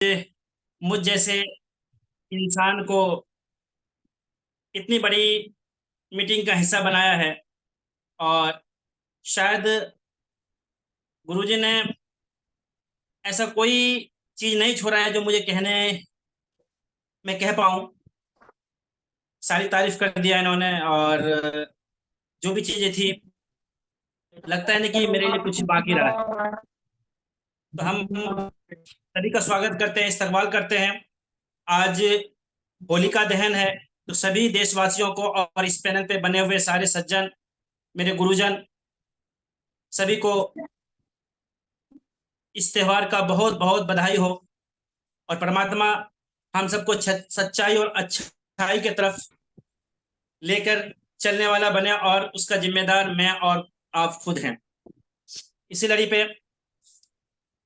मुझ जैसे इंसान को इतनी बड़ी मीटिंग का हिस्सा बनाया है। और शायद गुरुजी ने ऐसा कोई चीज नहीं छोड़ा है जो मुझे कहने में कह पाऊँ। सारी तारीफ कर दिया इन्होंने, और जो भी चीजें थी, लगता है ना कि मेरे लिए कुछ बाकी रहा है। तो हम सभी का स्वागत करते हैं, इस्तकबाल करते हैं। आज होलिका दहन है, तो सभी देशवासियों को और इस पैनल पे बने हुए सारे सज्जन, मेरे गुरुजन, सभी को इस त्योहार का बहुत बहुत बधाई हो। और परमात्मा हम सबको सच्चाई और अच्छाई की तरफ लेकर चलने वाला बने, और उसका जिम्मेदार मैं और आप खुद हैं। इसी लड़ी पे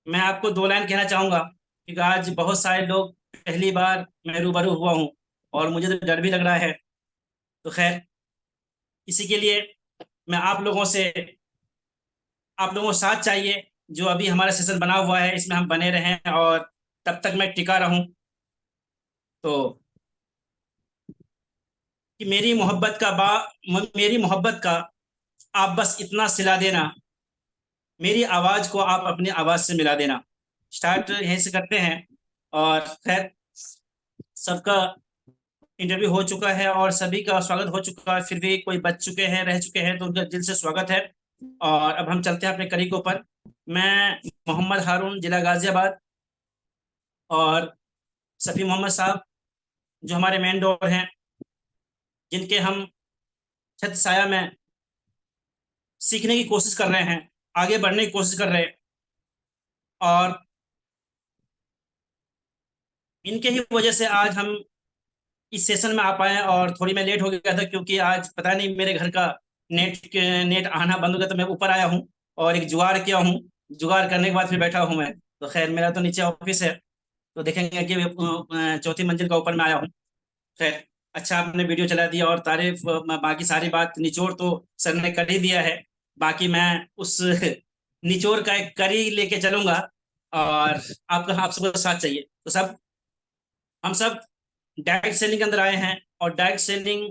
मैं आपको दो लाइन कहना चाहूंगा, क्योंकि आज बहुत सारे लोग, पहली बार मैं रूबरू हुआ हूँ और मुझे तो डर भी लग रहा है। तो खैर, इसी के लिए मैं आप लोगों को साथ चाहिए। जो अभी हमारा सेशन बना हुआ है, इसमें हम बने रहें और तब तक मैं टिका रहूं। तो कि मेरी मोहब्बत का आप बस इतना सिला देना, मेरी आवाज को आप अपनी आवाज से मिला देना। स्टार्ट यहीं से करते हैं। और खैर, सबका इंटरव्यू हो चुका है और सभी का स्वागत हो चुका है, फिर भी कोई बच चुके हैं, रह चुके हैं, तो उनका दिल से स्वागत है। और अब हम चलते हैं अपने कड़ी के ऊपर। मैं मोहम्मद हारून, जिला गाजियाबाद, और सफ़ी मोहम्मद साहब जो हमारे मेन डोर हैं, जिनके हम छत साया में सीखने की कोशिश कर रहे हैं, आगे बढ़ने की कोशिश कर रहे हैं। और इनके ही वजह से आज हम इस सेशन में आ पाए हैं। और थोड़ी मैं लेट हो गया था, क्योंकि आज पता नहीं मेरे घर का नेट आना बंद हो गया, तो मैं ऊपर आया हूँ और एक जुगाड़ किया हूँ। जुगाड़ करने के बाद फिर बैठा हूँ मैं। तो खैर, मेरा तो नीचे ऑफिस है, तो देखेंगे कि चौथी मंजिल का ऊपर में आया हूँ। खैर, अच्छा आपने वीडियो चला दिया, और तारीफ बाकी सारी बात निचोड़ तो सर ने कर ही दिया है। बाकी मैं उस निचोड़ का एक करी लेके चलूंगा। और आप सबको साथ चाहिए, तो हम सब डायरेक्ट सेलिंग के अंदर आए हैं। और डायरेक्ट सेलिंग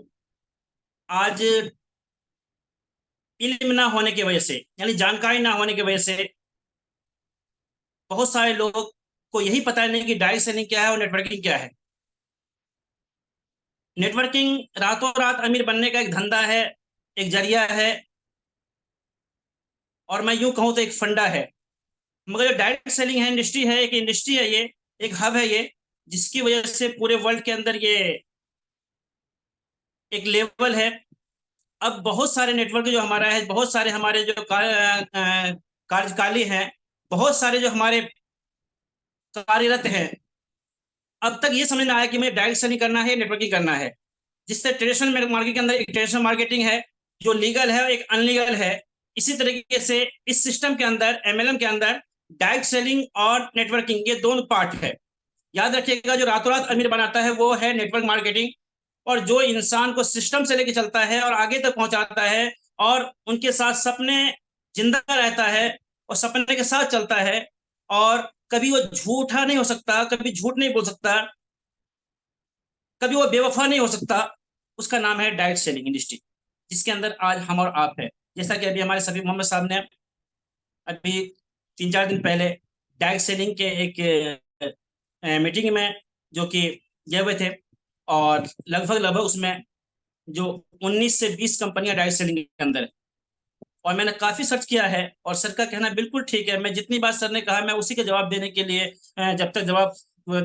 आज इल्म ना होने की वजह से, यानी जानकारी ना होने की वजह से, बहुत सारे लोग को यही पता नहीं कि डायरेक्ट सेलिंग क्या है और नेटवर्किंग क्या है। नेटवर्किंग रातों रात अमीर बनने का एक धंधा है, एक जरिया है, और मैं यूं कहूं तो एक फंडा है। मगर जो डायरेक्ट सेलिंग है, इंडस्ट्री है ये, एक हब है ये, जिसकी वजह से पूरे वर्ल्ड के अंदर ये एक लेवल है। अब बहुत सारे नेटवर्क जो हमारा है, बहुत सारे हमारे जो कार्यकाली हैं, बहुत सारे जो हमारे कार्यरत हैं, अब तक ये समझ में आया कि मुझे डायरेक्ट सेलिंग करना है, नेटवर्किंग करना है। जिससे ट्रेडिशनल मार्केट के अंदर एक ट्रेडिशनल मार्केटिंग है जो लीगल है और एक अनलीगल है। इसी तरीके से इस सिस्टम के अंदर, एमएलएम के अंदर, डायरेक्ट सेलिंग और नेटवर्किंग, ये दोनों पार्ट है। याद रखिएगा, जो रातों रात अमीर बनाता है वो है नेटवर्क मार्केटिंग। और जो इंसान को सिस्टम से लेकर चलता है और आगे तक पहुंचाता है, और उनके साथ सपने जिंदा रहता है और सपने के साथ चलता है, और कभी वो झूठा नहीं हो सकता, कभी झूठ नहीं बोल सकता, कभी वो बेवफा नहीं हो सकता, उसका नाम है डायरेक्ट सेलिंग इंडस्ट्री, जिसके अंदर आज हम और आप है। जैसा कि अभी हमारे सफी मोहम्मद साहब ने अभी 3-4 दिन पहले डायरेक्ट सेलिंग के एक मीटिंग में जो कि गए हुए थे, और लगभग लगभग उसमें जो 19 से 20 कंपनियां डायरेक्ट सेलिंग के अंदर है। और मैंने काफी सर्च किया है, और सर का कहना बिल्कुल ठीक है। मैं जितनी बात सर ने कहा, मैं उसी के जवाब देने के लिए, जब तक जवाब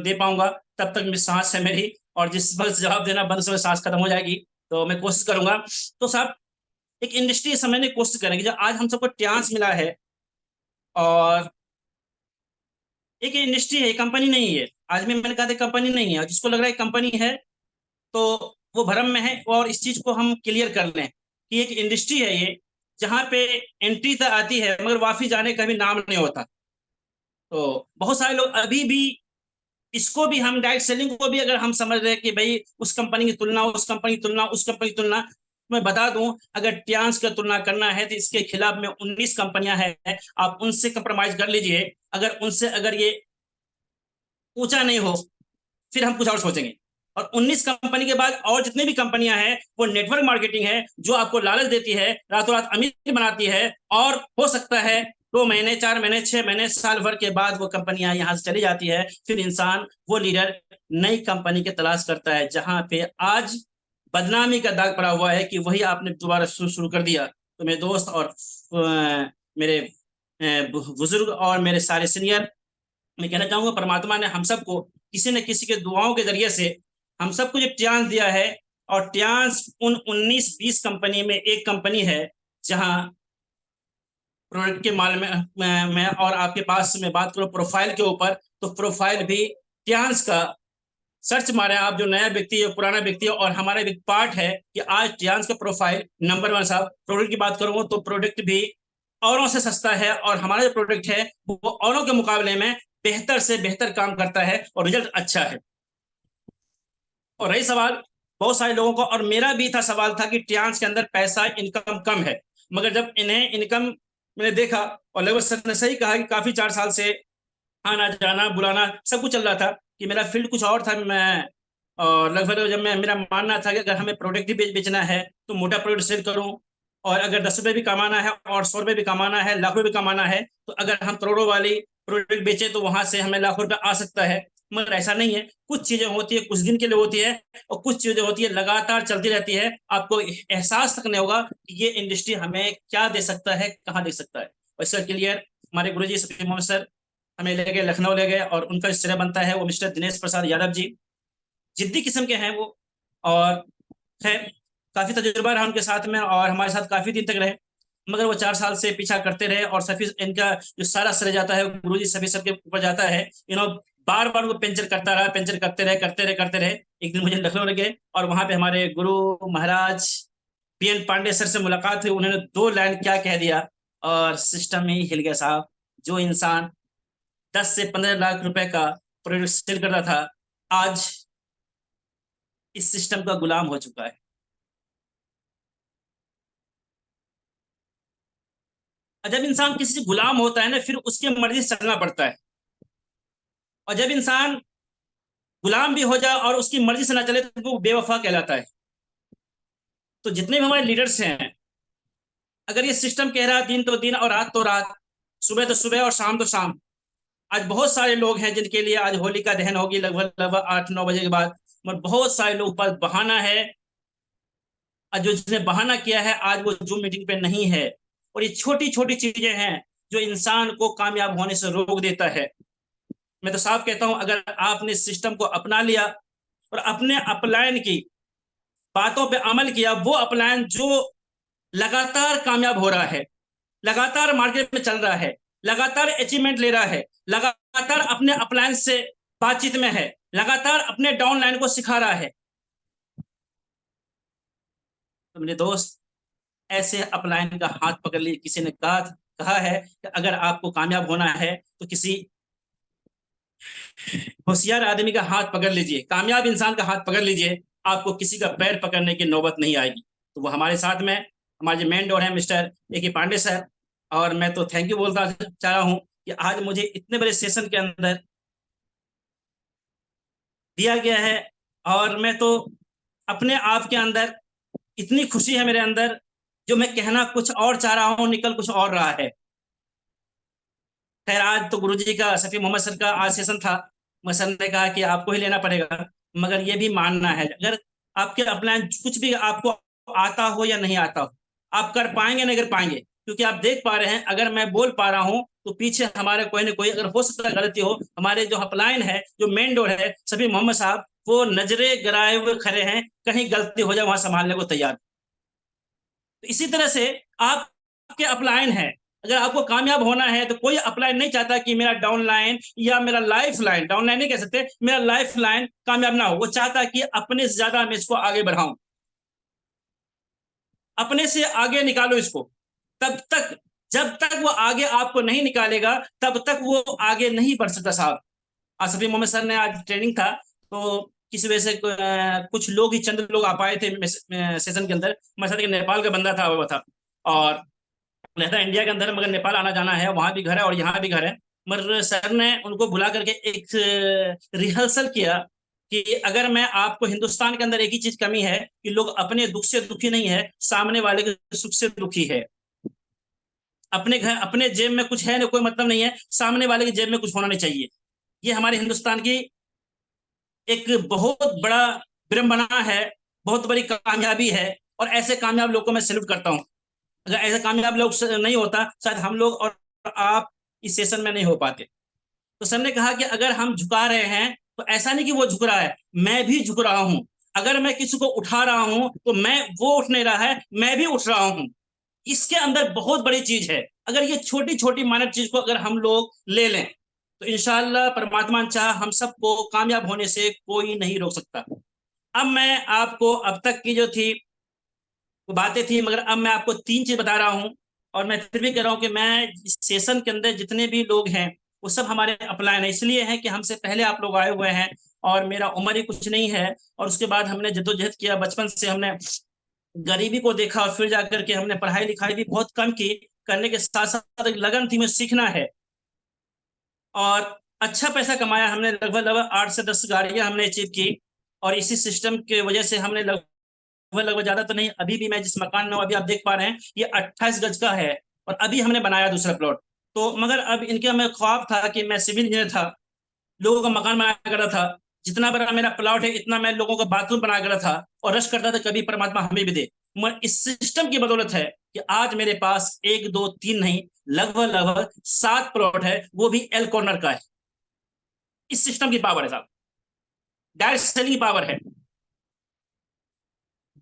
दे पाऊंगा तब तक मेरी सांस है मेरी, और जिस वक्त जवाब देना बंद से सांस खत्म हो जाएगी, तो मैं कोशिश करूंगा। तो साहब, एक इंडस्ट्री समझने की कोशिश करेंगे जो आज हम सबको चांस मिला है। और एक इंडस्ट्री है, कंपनी नहीं है। आज में मैंने कहा था कंपनी नहीं है, और जिसको लग रहा है कंपनी है, तो वो भ्रम में है। और इस चीज को हम क्लियर कर लें कि एक इंडस्ट्री है ये, जहाँ पे एंट्री तो आती है मगर वापसी जाने का भी नाम नहीं होता। तो बहुत सारे लोग अभी भी, इसको भी हम डायरेक्ट सेलिंग को भी अगर हम समझ रहे हैं कि भाई उस कंपनी की तुलना, उस कंपनी की तुलना, उस कंपनी की तुलना, मैं बता दूं, अगर टियांस का तुलना करना है तो इसके खिलाफ में 19 कंपनियां हैं, आप उनसे कंप्रोमाइज कर लीजिए। अगर उनसे अगर ये ऊंचा नहीं हो, फिर हम कुछ और सोचेंगे। और 19 कंपनी के बाद और जितनी भी कंपनियां हैं वो नेटवर्क मार्केटिंग है, जो आपको लालच देती है, रातों रात अमीर बनाती है। और हो सकता है 2 महीने, 4 महीने, 6 महीने, साल भर के बाद वो कंपनियां यहाँ से चली जाती है। फिर इंसान, वो लीडर, नई कंपनी की तलाश करता है, जहां पे आज बदनामी का दाग पड़ा हुआ है कि वही आपने दोबारा शुरू कर दिया। तो मेरे दोस्त और मेरे बुजुर्ग और मेरे सारे सीनियर, मैं कहना चाहूंगा परमात्मा ने हम सबको किसी न किसी के दुआओं के जरिए से हम सबको जो चांस दिया है। और चांस उन 19-20 कंपनी में एक कंपनी है, जहां प्रोडक्ट के माल में और आपके पास मैं बात करूं प्रोफाइल के ऊपर, तो प्रोफाइल भी चांस का। सर्च मारे आप, जो नया व्यक्ति है, पुराना व्यक्ति है, और हमारा भी पार्ट है कि आज चांस का प्रोफाइल नंबर 1 साहब। प्रोडक्ट की बात करूं तो प्रोडक्ट भी औरों से सस्ता है, और हमारा जो प्रोडक्ट है वो औरों के मुकाबले में बेहतर से बेहतर काम करता है और रिजल्ट अच्छा है। और रही सवाल बहुत सारे लोगों का, और मेरा भी था सवाल था कि ट्रांस के अंदर पैसा इनकम कम है। मगर जब इन्हें इनकम मैंने देखा, और लगभग सर ने सही कहा कि काफी 4 साल से आना जाना बुलाना सब कुछ चल रहा था, कि मेरा फील्ड कुछ और था। मैं और लगभग जब मैं मेरा मानना था कि अगर हमें प्रोडक्ट ही बेचना है तो मोटा प्रोडक्ट सेल करूं, और अगर 10 रुपए भी कमाना है और 100 रुपए भी कमाना है, लाख रुपए भी कमाना है, तो अगर हम करोड़ों वाली प्रोडक्ट बेचे तो वहां से हमें लाखों रुपए आ सकता है। मगर ऐसा नहीं है। कुछ चीजें होती है कुछ दिन के लिए होती है, और कुछ चीजें होती है लगातार चलती रहती है। आपको एहसास तक नहीं होगा कि ये इंडस्ट्री हमें क्या दे सकता है, कहाँ दे सकता है। और इसका क्लियर हमारे गुरु जी सफी मोहम्मद सर हमें ले गए, लखनऊ ले गए, और उनका श्रेय बनता है वो मिस्टर दिनेश प्रसाद यादव जी। जिद्दी किस्म के हैं वो। और खैर, काफी तजुर्बा रहा उनके साथ में, और हमारे साथ काफी दिन तक रहे। मगर वो 4 साल से पीछा करते रहे, और सफी इनका जो सारा श्रेय जाता है गुरु जी सफी सबके ऊपर जाता है। बार बार वो पेंचर करता रहा, पेंचर करते रहे। एक दिन मुझे लखनऊ लगे, और वहां पे हमारे गुरु महाराज पीएन पांडे सर से मुलाकात हुई। उन्होंने 2 लाइन क्या कह दिया, और सिस्टम ही हिल गया साहब। जो इंसान 10 से 15 लाख रुपए का प्रोडक्ट सेल करता था, आज इस सिस्टम का गुलाम हो चुका है। और जब इंसान किसी से गुलाम होता है ना, फिर उसकी मर्जी से चलना पड़ता है। और जब इंसान गुलाम भी हो जाए और उसकी मर्जी से ना चले, तो वो बेवफा कहलाता है। तो जितने भी हमारे लीडर्स हैं, अगर ये सिस्टम कह रहा है दिन तो दिन और रात तो रात, सुबह तो सुबह और शाम तो शाम। आज बहुत सारे लोग हैं जिनके लिए आज होली का दहन होगी लगभग लगभग 8-9 बजे के बाद। मगर बहुत सारे लोग पास बहाना है, और जो जिसने बहाना किया है आज वो जूम मीटिंग पे नहीं है। और ये छोटी छोटी चीजें हैं जो इंसान को कामयाब होने से रोक देता है। मैं तो साफ कहता हूं, अगर आपने सिस्टम को अपना लिया और अपने अपलायन की बातों पे अमल किया, वो अपलायन जो लगातार कामयाब हो रहा है, लगातार मार्केट में चल रहा है, लगातार अचीवमेंट ले रहा है, लगातार अपने अपलायन से बातचीत में है, लगातार अपने डाउनलाइन को सिखा रहा है, तो मेरे दोस्त, ऐसे अपलायन का हाथ पकड़ लीजिए। किसी ने कहा है कि अगर आपको कामयाब होना है तो किसी होशियार आदमी का हाथ पकड़ लीजिए, कामयाब इंसान का हाथ पकड़ लीजिए, आपको किसी का पैर पकड़ने की नौबत नहीं आएगी। तो वो हमारे साथ में हमारे जो मेन डोर है मिस्टर ए के पांडे सर। और मैं तो थैंक यू बोलता चाह रहा हूँ कि आज मुझे इतने बड़े सेशन के अंदर दिया गया है। और मैं तो अपने आप के अंदर इतनी खुशी है मेरे अंदर, जो मैं कहना कुछ और चाह रहा हूँ निकल कुछ और रहा है। खैर, आज तो गुरुजी का सफी मोहम्मद सर का आज सेशन था। मगर सर ने कहा कि आपको ही लेना पड़ेगा। मगर ये भी मानना है, अगर आपके अपलाइन कुछ भी आपको आता हो या नहीं आता हो, आप कर पाएंगे नहीं कर पाएंगे। क्योंकि आप देख पा रहे हैं, अगर मैं बोल पा रहा हूं तो पीछे हमारे कोई ना कोई, अगर हो सकता है गलती हो, हमारे जो अपलाइन है, जो मेन डोर है सफी मोहम्मद साहब, वो नजरे गराए हुए खड़े हैं, कहीं गलती हो जाए वहां संभालने को तैयार। तो इसी तरह से आपके अपलाइन है। अगर आपको कामयाब होना है तो कोई अपलाइन नहीं चाहता कि मेरा डाउन लाइन या मेरा लाइफ लाइन, डाउन लाइन नहीं कह सकते, मेरा लाइफ लाइन कामयाब ना हो। वो चाहता है कि अपने से ज्यादा मैं इसको आगे बढ़ाऊं, अपने से आगे निकालो इसको। तब तक, जब तक वो आगे आपको नहीं निकालेगा, तब तक वो आगे नहीं बढ़ सकता साहब। आसफी मोहम्मद सर ने आज ट्रेनिंग था, तो किसी वजह से कुछ लोग ही, चंद लोग आ पाए थे सेशन के अंदर। मेरे साथ एक नेपाल का बंदा था, वो था, और रहता इंडिया के अंदर, मगर नेपाल आना जाना है, वहां भी घर है और यहाँ भी घर है। मगर सर ने उनको बुला करके एक रिहर्सल किया कि अगर मैं आपको, हिंदुस्तान के अंदर एक ही चीज कमी है कि लोग अपने दुख से दुखी नहीं है, सामने वाले के सुख से दुखी है। अपने घर, अपने जेब में कुछ है ना, कोई मतलब नहीं है, सामने वाले की जेब में कुछ होना नहीं चाहिए। ये हमारे हिंदुस्तान की एक बहुत बड़ा विडंबना है, बहुत बड़ी कामयाबी है। और ऐसे कामयाब लोगों को मैं सैल्यूट करता हूँ। अगर ऐसे कामयाब लोग नहीं होता, शायद हम लोग और आप इस सेशन में नहीं हो पाते। तो सर ने कहा कि अगर हम झुका रहे हैं तो ऐसा नहीं कि वो झुक रहा है, मैं भी झुक रहा हूं। अगर मैं किसी को उठा रहा हूं तो मैं, वो उठ नहीं रहा है, मैं भी उठ रहा हूं। इसके अंदर बहुत बड़ी चीज है। अगर ये छोटी छोटी मानव चीज को अगर हम लोग ले लें तो इंशाल्लाह परमात्मा चाह हम सबको कामयाब होने से कोई नहीं रोक सकता। अब मैं आपको अब तक की जो थी वो बातें थी, मगर अब मैं आपको तीन चीज बता रहा हूँ। और मैं फिर भी कह रहा हूँ कि मैं इस सेशन के अंदर जितने भी लोग हैं वो सब हमारे अपलायन है, इसलिए है कि हमसे पहले आप लोग आए हुए हैं और मेरा उम्र ही कुछ नहीं है। और उसके बाद हमने जद्दोजहद किया, बचपन से हमने गरीबी को देखा और फिर जाकर के हमने पढ़ाई लिखाई भी बहुत कम की। करने के साथ साथ एक लगन थी, में सीखना है। और अच्छा पैसा कमाया हमने, लगभग लगभग 8 से 10 गाड़ियां हमने अचीव की। और इसी सिस्टम की वजह से हमने लगभग लगभग, ज्यादा तो नहीं, अभी भी मैं जिस मकान में हूं अभी आप देख पा रहे हैं ये 28 गज का है। और अभी हमने बनाया दूसरा प्लॉट। तो मगर अब इनके हमें ख्वाब था कि मैं सिविल इंजीनियर था, लोगों का मकान बनाया करता था, जितना बड़ा मेरा प्लॉट है इतना मैं लोगों का बाथरूम बनाया करता था और रश करता था कभी परमात्मा हमें भी दे। मगर इस सिस्टम की बदौलत है कि आज मेरे पास एक दो तीन नहीं, लगभग लगभग 7 प्लॉट है, वो भी एल कॉर्नर का है। इस सिस्टम की पावर है साहब, डायरेक्ट सेलिंग की पावर है।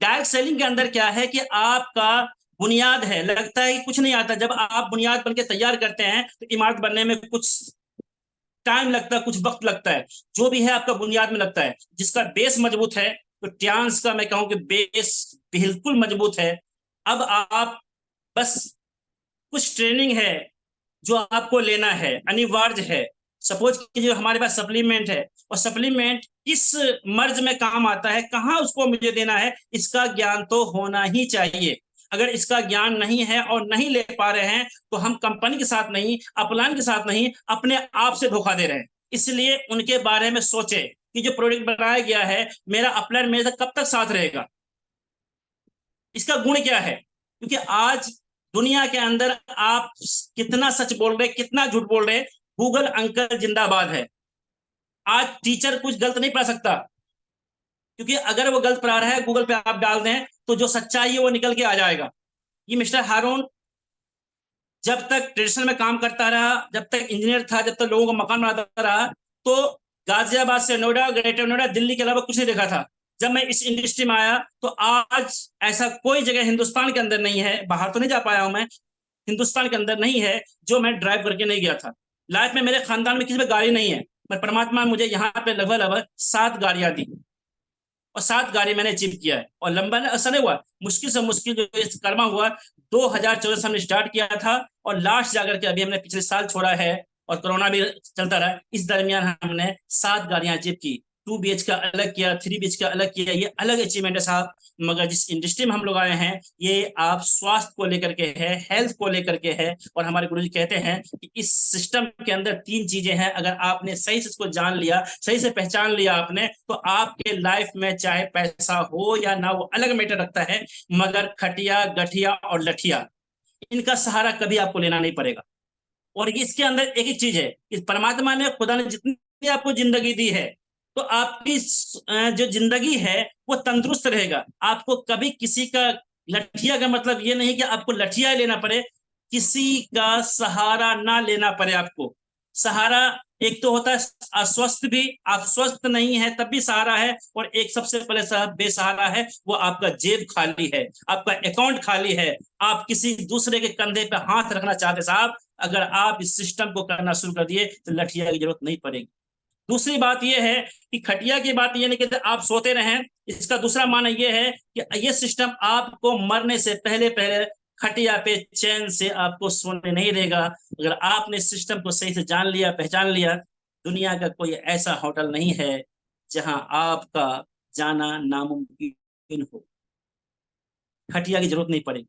डायरेक्ट सेलिंग के अंदर क्या है कि आपका बुनियाद है, लगता है कि कुछ नहीं आता, जब आप बुनियाद बन के तैयार करते हैं तो इमारत बनने में कुछ टाइम लगता है, कुछ वक्त लगता है। जो भी है आपका बुनियाद में लगता है। जिसका बेस मजबूत है, तो ट्रांस का मैं कहूं कि बेस बिल्कुल मजबूत है। अब आप बस, कुछ ट्रेनिंग है जो आपको लेना है, अनिवार्य है। सपोज कि जो हमारे पास सप्लीमेंट है, और सप्लीमेंट किस मर्ज में काम आता है, कहाँ उसको मुझे देना है, इसका ज्ञान तो होना ही चाहिए। अगर इसका ज्ञान नहीं है और नहीं ले पा रहे हैं तो हम कंपनी के साथ नहीं, अपलाइन के साथ नहीं, अपने आप से धोखा दे रहे हैं। इसलिए उनके बारे में सोचे कि जो प्रोडक्ट बनाया गया है, मेरा अपलाइन मेरे तक कब तक साथ रहेगा, इसका गुण क्या है। क्योंकि आज दुनिया के अंदर आप कितना सच बोल रहे, कितना झूठ बोल रहे, गूगल अंकल जिंदाबाद है। आज टीचर कुछ गलत नहीं पढ़ा सकता, क्योंकि अगर वो गलत पढ़ा रहा है, गूगल पे आप डाल दें तो जो सच्चाई है वो निकल के आ जाएगा। ये मिस्टर हारून जब तक ट्रेडिशनल में काम करता रहा, जब तक इंजीनियर था, जब तक लोगों को मकान बनाता रहा, तो गाजियाबाद से नोएडा, ग्रेटर नोएडा, दिल्ली के अलावा कुछ नहीं देखा था। जब मैं इस इंडस्ट्री में आया तो आज ऐसा कोई जगह हिंदुस्तान के अंदर नहीं है, बाहर तो नहीं जा पाया हूं मैं, हिंदुस्तान के अंदर नहीं है जो मैं ड्राइव करके नहीं गया था। लाइफ में मेरे खानदान में किसी पे गाड़ी नहीं है, पर परमात्मा ने मुझे यहाँ पे लगभग लगभग 7 गाड़ियां दी। और 7 गाड़ी मैंने अचीव किया है। और लंबा ऐसा नहीं हुआ, मुश्किल से मुश्किल जो कर्मा हुआ, 2014 से हमने स्टार्ट किया था और लास्ट जाकर के अभी हमने पिछले साल छोड़ा है। और कोरोना भी चलता रहा, इस दरमियान हमने 7 गाड़ियां अचीव की। 2 BH का अलग किया, 3 BH का अलग किया, ये अलग अचीवमेंट है साहब। मगर जिस इंडस्ट्री में हम लोग आए हैं, ये आप स्वास्थ्य को लेकर के है, हेल्थ को लेकर के है। और हमारे गुरुजी कहते हैं कि इस सिस्टम के अंदर 3 चीजें हैं, अगर आपने सही से इसको जान लिया, सही से पहचान लिया आपने, तो आपके लाइफ में चाहे पैसा हो या ना, वो अलग मैटर रखता है, मगर खटिया गठिया और लठिया, इनका सहारा कभी आपको लेना नहीं पड़ेगा। और इसके अंदर एक ही चीज है कि परमात्मा ने, खुदा ने जितनी आपको जिंदगी दी है, तो आपकी जो जिंदगी है वो तंदुरुस्त रहेगा। आपको कभी किसी का लठिया का मतलब ये नहीं कि आपको लठिया लेना पड़े, किसी का सहारा ना लेना पड़े आपको। सहारा एक तो होता है अस्वस्थ भी, आप स्वस्थ नहीं है तब भी सहारा है। और एक सबसे पहले बेसहारा है, वो आपका जेब खाली है, आपका अकाउंट खाली है, आप किसी दूसरे के कंधे पे हाथ रखना चाहते साहब। अगर आप इस सिस्टम को करना शुरू कर दिए तो लठिया की जरूरत नहीं पड़ेगी। दूसरी बात यह है कि खटिया की बात यह नहीं कि आप सोते रहें, इसका दूसरा माना यह है कि यह सिस्टम आपको मरने से पहले पहले खटिया पे चैन से आपको सोने नहीं देगा। अगर आपने सिस्टम को सही से जान लिया, पहचान लिया, दुनिया का कोई ऐसा होटल नहीं है जहां आपका जाना नामुमकिन हो, खटिया की जरूरत नहीं पड़ेगी।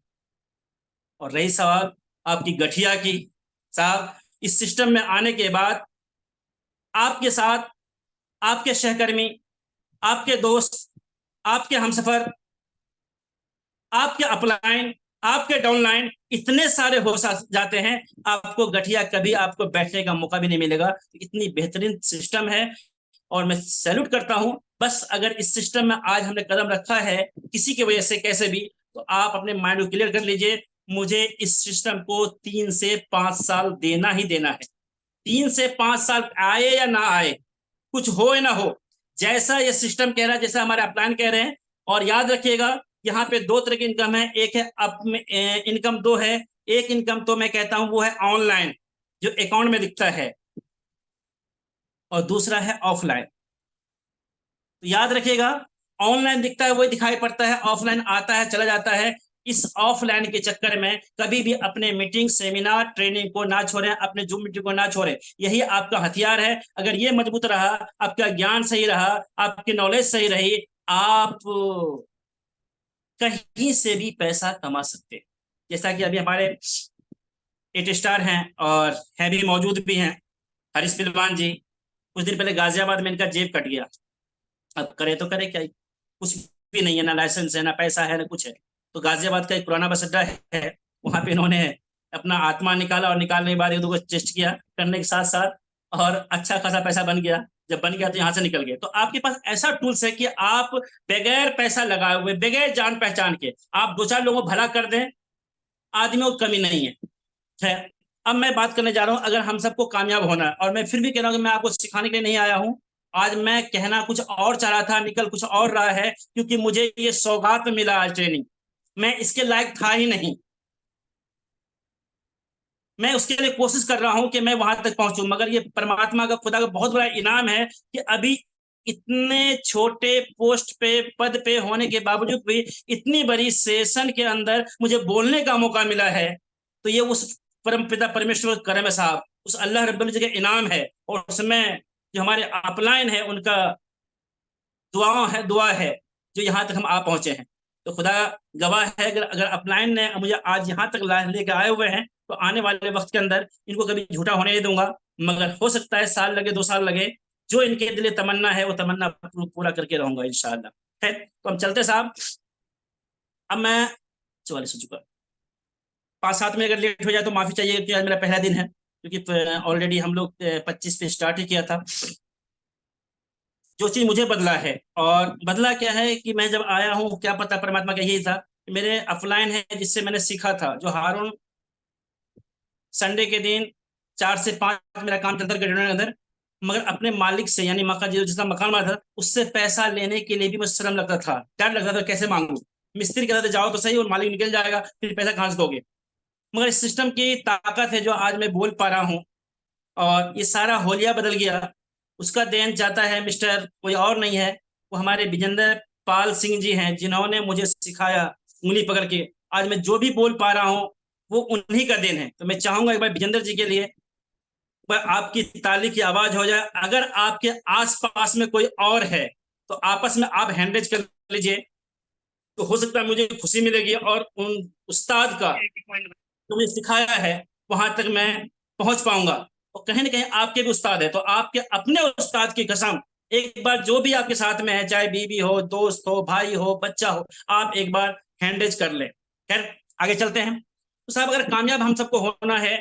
और रही सवाल आपकी गठिया की, साहब इस सिस्टम में आने के बाद आपके साथ आपके सहकर्मी, आपके दोस्त, आपके हमसफर, आपके अपलाइन, आपके डाउनलाइन इतने सारे हो जाते हैं, आपको गठिया कभी आपको बैठने का मौका भी नहीं मिलेगा। इतनी बेहतरीन सिस्टम है और मैं सैल्यूट करता हूं। बस अगर इस सिस्टम में आज हमने कदम रखा है किसी की वजह से कैसे भी, तो आप अपने माइंड को क्लियर कर लीजिए, मुझे इस सिस्टम को 3 से 5 साल देना ही देना है। 3 से 5 साल आए या ना आए, कुछ हो या ना हो, जैसा ये सिस्टम कह रहा है, जैसा हमारे अपलाइन कह रहे हैं। और याद रखिएगा, यहाँ पे दो तरह की इनकम है, एक है अप इनकम, दो है। एक इनकम तो मैं कहता हूं वो है ऑनलाइन, जो अकाउंट में दिखता है, और दूसरा है ऑफलाइन। तो याद रखिएगा, ऑनलाइन दिखता है वही दिखाई पड़ता है, ऑफलाइन आता है चला जाता है। इस ऑफलाइन के चक्कर में कभी भी अपने मीटिंग, सेमिनार, ट्रेनिंग को ना छोड़ें, अपने जूम मीटिंग को ना छोड़ें। यही आपका हथियार है। अगर ये मजबूत रहा, आपका ज्ञान सही रहा, आपकी नॉलेज सही रही, आप कहीं से भी पैसा कमा सकते हैं। जैसा कि अभी हमारे 8 स्टार हैं और है भी, मौजूद भी हैं, हरीश पिलवान जी। कुछ दिन पहले गाजियाबाद में इनका जेब कट गया। अब करे तो करे क्या, कुछ भी नहीं है, ना लाइसेंस है, ना पैसा है, ना कुछ है। तो गाजियाबाद का एक पुराना बस अड्डा है, वहां पे इन्होंने अपना आत्मा निकाला, और निकालने के बाद एक दो को टेस्ट किया करने के साथ साथ, और अच्छा खासा पैसा बन गया। जब बन गया तो यहाँ से निकल गए। तो आपके पास ऐसा टूल्स है कि आप बगैर पैसा लगाए हुए, बगैर जान पहचान के, आप दो चार लोगों को भला कर दें, आदमियों की कमी नहीं है। अब मैं बात करने जा रहा हूं, अगर हम सबको कामयाब होना है, और मैं फिर भी कह रहा हूं कि मैं आपको सिखाने के लिए नहीं आया हूं। आज मैं कहना कुछ और चाह रहा था, निकल कुछ और रहा है, क्योंकि मुझे ये सौगात में मिला आज ट्रेनिंग। मैं इसके लायक था ही नहीं। मैं उसके लिए कोशिश कर रहा हूं कि मैं वहां तक पहुंचूं, मगर ये परमात्मा का, खुदा का बहुत बड़ा इनाम है कि अभी इतने छोटे पोस्ट पे, पद पे होने के बावजूद भी इतनी बड़ी सेशन के अंदर मुझे बोलने का मौका मिला है। तो ये उस परम पिता परमेश्वर का करम है साहब, उस अल्लाह रब्बुल इज्जत का इनाम है। और उसमें जो हमारे अपलाइन है उनका दुआ है जो यहाँ तक हम आ पहुंचे हैं। तो खुदा गवाह है, अगर अपलाइन ने मुझे आज यहाँ तक लेके आए हुए हैं, तो आने वाले वक्त के अंदर इनको कभी झूठा होने नहीं दूंगा। मगर हो सकता है साल लगे, 2 साल लगे, जो इनके दिल तमन्ना है वो तमन्ना पूरा करके रहूंगा इंशाअल्लाह। है तो हम चलते साहब। अब मैं 44 हो चुका, 5-7 मिनट अगर लेट हो जाए तो माफी चाहिए, क्योंकि आज मेरा पहला दिन है, क्योंकि ऑलरेडी हम लोग 25 पे स्टार्ट ही किया था। जो चीज मुझे बदला है, और बदला क्या है कि मैं जब आया हूँ, क्या पता परमात्मा का यही था, मेरे अपलाइन है जिससे मैंने सीखा था, जो हारून संडे के दिन 4 से 5 मेरा काम चलता था के अंदर, मगर अपने मालिक से, यानी मकान, जो जिसका मकान मालिक था, उससे पैसा लेने के लिए भी मुझे शर्म लगता था, डर लगता था कैसे मांगू। मिस्त्री कहता था जाओ तो सही, और मालिक निकल जाएगा, फिर पैसा कहाँ से दोगे। मगर इस सिस्टम की ताकत है जो आज मैं बोल पा रहा हूँ, और ये सारा होलिया बदल गया। उसका देन जाता है मिस्टर कोई और नहीं है, वो हमारे विजेंद्र पाल सिंह जी हैं, जिन्होंने मुझे सिखाया उंगली पकड़ के। आज मैं जो भी बोल पा रहा हूँ वो उन्हीं का देन है। तो मैं चाहूंगा एक बार विजेंद्र जी के लिए आपकी ताली की आवाज हो जाए। अगर आपके आसपास में कोई और है तो आपस में आप हैंडरेज कर लीजिए, तो हो सकता है मुझे खुशी मिलेगी, और उन उस्ताद का जो मुझे सिखाया है वहां तक मैं पहुंच पाऊंगा। और कहीं ना कहीं आपके भी उस्ताद है, तो आपके अपने उस्ताद की कसम, एक बार जो भी आपके साथ में है, चाहे बीवी हो, दोस्त हो, भाई हो, बच्चा हो, आप एक बार हैंडरेज कर ले। खैर, आगे चलते हैं। तो साहब, अगर कामयाब हम सबको होना है,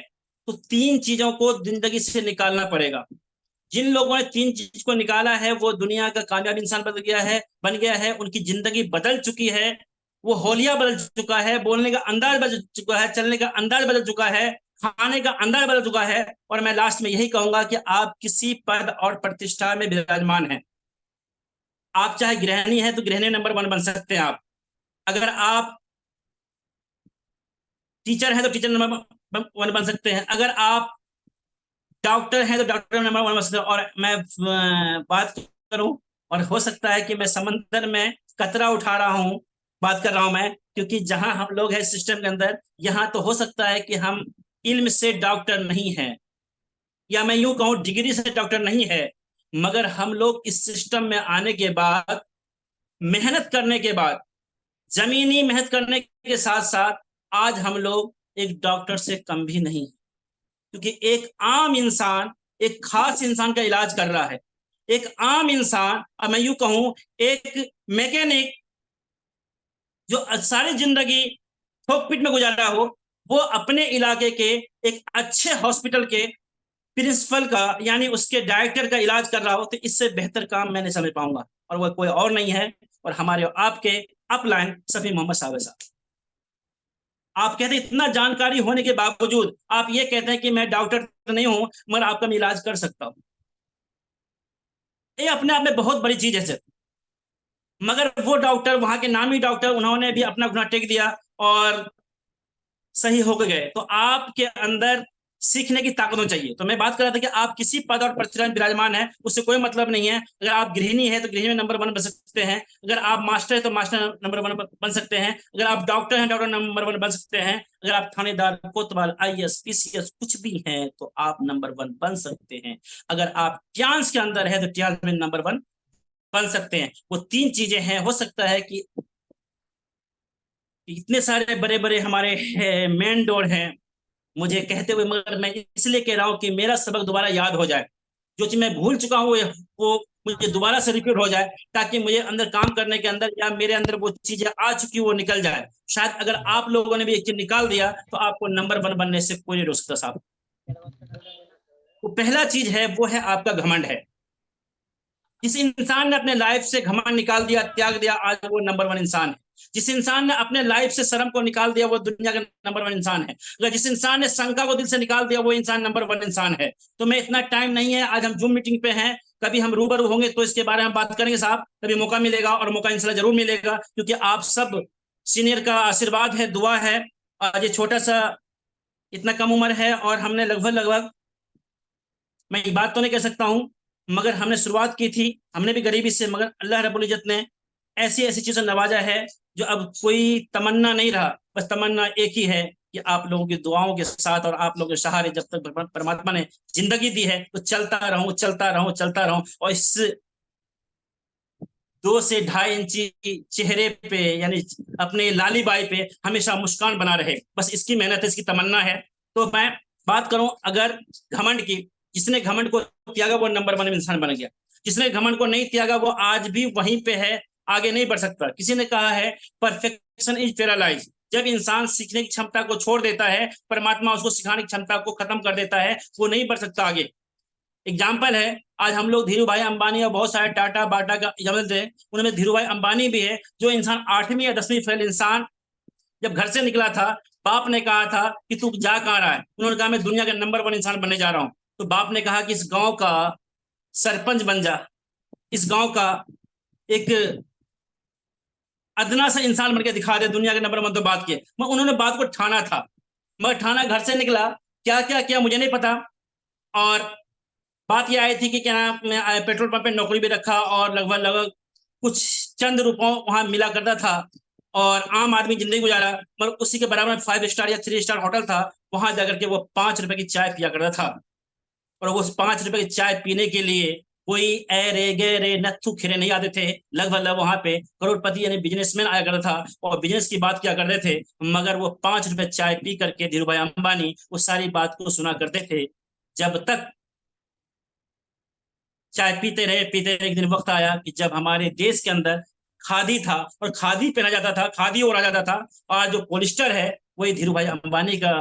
तो 3 चीजों को जिंदगी से निकालना पड़ेगा। जिन लोगों ने 3 चीज को निकाला है वो दुनिया का कामयाब इंसान बन गया है, उनकी जिंदगी बदल चुकी है। वो होलिया बदल चुका है, बोलने का अंदाज बदल चुका है, चलने का अंदाज बदल चुका है, खाने का अंदाज बदल चुका है। और मैं लास्ट में यही कहूंगा कि आप किसी पद और प्रतिष्ठा में विराजमान हैं। आप चाहे गृहिणी है तो गृहिणी नंबर 1 बन सकते हैं आप। अगर आप टीचर हैं तो टीचर नंबर 1 बन सकते हैं। अगर आप डॉक्टर हैं तो डॉक्टर नंबर 1 बन सकते हैं। और मैं बात करूं, और हो सकता है कि मैं समंदर में कतरा उठा रहा हूं, बात कर रहा हूं मैं, क्योंकि जहां हम लोग हैं सिस्टम के अंदर, यहाँ तो हो सकता है कि हम इल्म से डॉक्टर नहीं हैं, या मैं यूं कहूं डिग्री से डॉक्टर नहीं है, मगर हम लोग इस सिस्टम में आने के बाद, मेहनत करने के बाद, जमीनी मेहनत करने के साथ साथ, आज हम लोग एक डॉक्टर से कम भी नहीं। क्योंकि एक आम इंसान एक खास इंसान का इलाज कर रहा है। एक आम इंसान, अब मैं यूं कहूं, एक मैकेनिक जो सारी जिंदगी ठोक पीट में गुजारा हो, वो अपने इलाके के एक अच्छे हॉस्पिटल के प्रिंसिपल का यानी उसके डायरेक्टर का इलाज कर रहा हो, तो इससे बेहतर काम मैं नहीं समझ पाऊंगा। और वो कोई और नहीं है, और हमारे आपके अपलाइन सफी मोहम्मद साहब साहब। आप कहते हैं इतना जानकारी होने के बावजूद आप ये कहते हैं कि मैं डॉक्टर तो नहीं हूं मगर आपका मैं इलाज कर सकता हूं। ये अपने आप में बहुत बड़ी चीज है सर। मगर वो डॉक्टर, वहां के नामी डॉक्टर, उन्होंने भी अपना घुटना टेक दिया और सही होकर गए। तो आपके अंदर सीखने की ताकत होनी चाहिए। तो मैं बात कर रहा था कि आप किसी पद और प्रतिष्ठा में विराजमान है, उससे कोई मतलब नहीं है। अगर आप गृहिणी है तो गृहिणी में नंबर 1 बन सकते हैं। अगर आप मास्टर है तो मास्टर नंबर 1 बन सकते हैं। अगर आप डॉक्टर हैं, डॉक्टर नंबर 1 बन सकते हैं। अगर आप थानेदार, कोतवाल, आईएएस, पीसीएस कुछ भी हैं तो आप नंबर 1 बन सकते हैं। अगर आप टियांस के अंदर है तो टियांस में नंबर 1 बन सकते हैं। वो 3 चीजें हैं। हो सकता है कि इतने सारे बड़े बड़े हमारे मेन डोर हैं मुझे कहते हुए, मगर मैं इसलिए कह रहा हूं कि मेरा सबक दोबारा याद हो जाए। जो चीज मैं भूल चुका हूँ वो मुझे दोबारा से रिपीट हो जाए, ताकि मुझे अंदर काम करने के अंदर या मेरे अंदर वो चीजें आ चुकी वो निकल जाए। शायद अगर आप लोगों ने भी एक चीज निकाल दिया तो आपको नंबर 1 बनने से कोई नहीं रोक सकता साहब। तो पहला चीज है वो है आपका घमंड है। जिस इंसान ने अपने लाइफ से घमंड निकाल दिया, त्याग दिया, आज वो नंबर 1 इंसान है। जिस इंसान ने अपने लाइफ से शर्म को निकाल दिया वो दुनिया का नंबर 1 इंसान है। अगर जिस इंसान ने शंका को दिल से निकाल दिया वो इंसान नंबर 1 इंसान है। तो मैं, इतना टाइम नहीं है, आज हम जूम मीटिंग पे हैं, कभी हम रूबरू होंगे तो इसके बारे में बात करेंगे साहब। कभी मौका मिलेगा, और मौका इंशाल्लाह जरूर मिलेगा, क्योंकि आप सब सीनियर का आशीर्वाद है, दुआ है। आज ये छोटा सा, इतना कम उम्र है और हमने लगभग लगभग, मैं ये बात तो नहीं कह सकता हूं, मगर हमने शुरुआत की थी, हमने भी गरीबी से, मगर अल्लाह रब्बुल इज्जत ने ऐसी ऐसी चीजों नवाजा है जो अब कोई तमन्ना नहीं रहा। बस तमन्ना एक ही है कि आप लोगों की दुआओं के साथ और आप लोगों के सहारे जब तक परमात्मा ने जिंदगी दी है तो चलता रहूं, चलता रहूं, चलता रहूं, और इस 2 से 2.5 इंची चेहरे पे यानी अपने लाली बाई पे हमेशा मुस्कान बना रहे। बस इसकी मेहनत है, इसकी तमन्ना है। तो मैं बात करूं अगर घमंड की, जिसने घमंड को त्यागा वो नंबर 1 इंसान बन गया। जिसने घमंड को नहीं त्यागा वो आज भी वहीं पे है, आगे नहीं बढ़ सकता। किसी ने कहा है परफेक्शन इज पैरालाइज। जब इंसान सीखने की क्षमता को छोड़ देता है, परमात्मा उसको सिखाने की क्षमता को खत्म कर देता है, वो नहीं बढ़ सकता आगे। एग्जाम्पल है, आज हम लोग धीरू भाई अंबानी और बहुत सारे टाटा बाटा का एग्जाम्पल दे, उनमें धीरू भाई अंबानी भी है। जो इंसान 8वीं या 10वीं फेल इंसान जब घर से निकला था, बाप ने कहा था कि तू जा कहाँ रहा है, उन्होंने कहा मैं दुनिया का नंबर 1 इंसान बनने जा रहा हूँ। तो बाप ने कहा कि इस गांव का सरपंच बन जा, इस गांव का एक अदना सा इंसान बन के दिखा दे, दुनिया के नंबर 1। तो बात की, मगर उन्होंने बात को ठाना था, मगर ठाना घर से निकला, क्या क्या किया मुझे नहीं पता। और बात यह आई थी कि क्या नाम, मैं पेट्रोल पंप पे नौकरी भी रखा और लगभग लगभग कुछ चंद रुपयों वहां मिला करता था, और आम आदमी जिंदगी गुजारा। मगर उसी के बराबर में 5 स्टार या 3 स्टार होटल था, वहां जाकर के वो 5 रुपए की चाय पिया करता था। और वो उस 5 रुपए की चाय पीने के लिए कोई ए रे गे रे नत्थु खिरे नहीं आते थे। लगभग लगभग वहां पे करोड़पति यानी बिजनेसमैन आया करता था और बिजनेस की बात किया करते थे। मगर वो 5 रुपए चाय पी करके धीरू भाई अंबानी वो सारी बात को सुना करते थे। जब तक चाय पीते रहे, एक दिन वक्त आया कि जब हमारे देश के अंदर खादी था और खादी पहना जाता था, खादी ओढ़ा जाता था, और जो पॉलिस्टर है वही धीरू भाई अंबानी का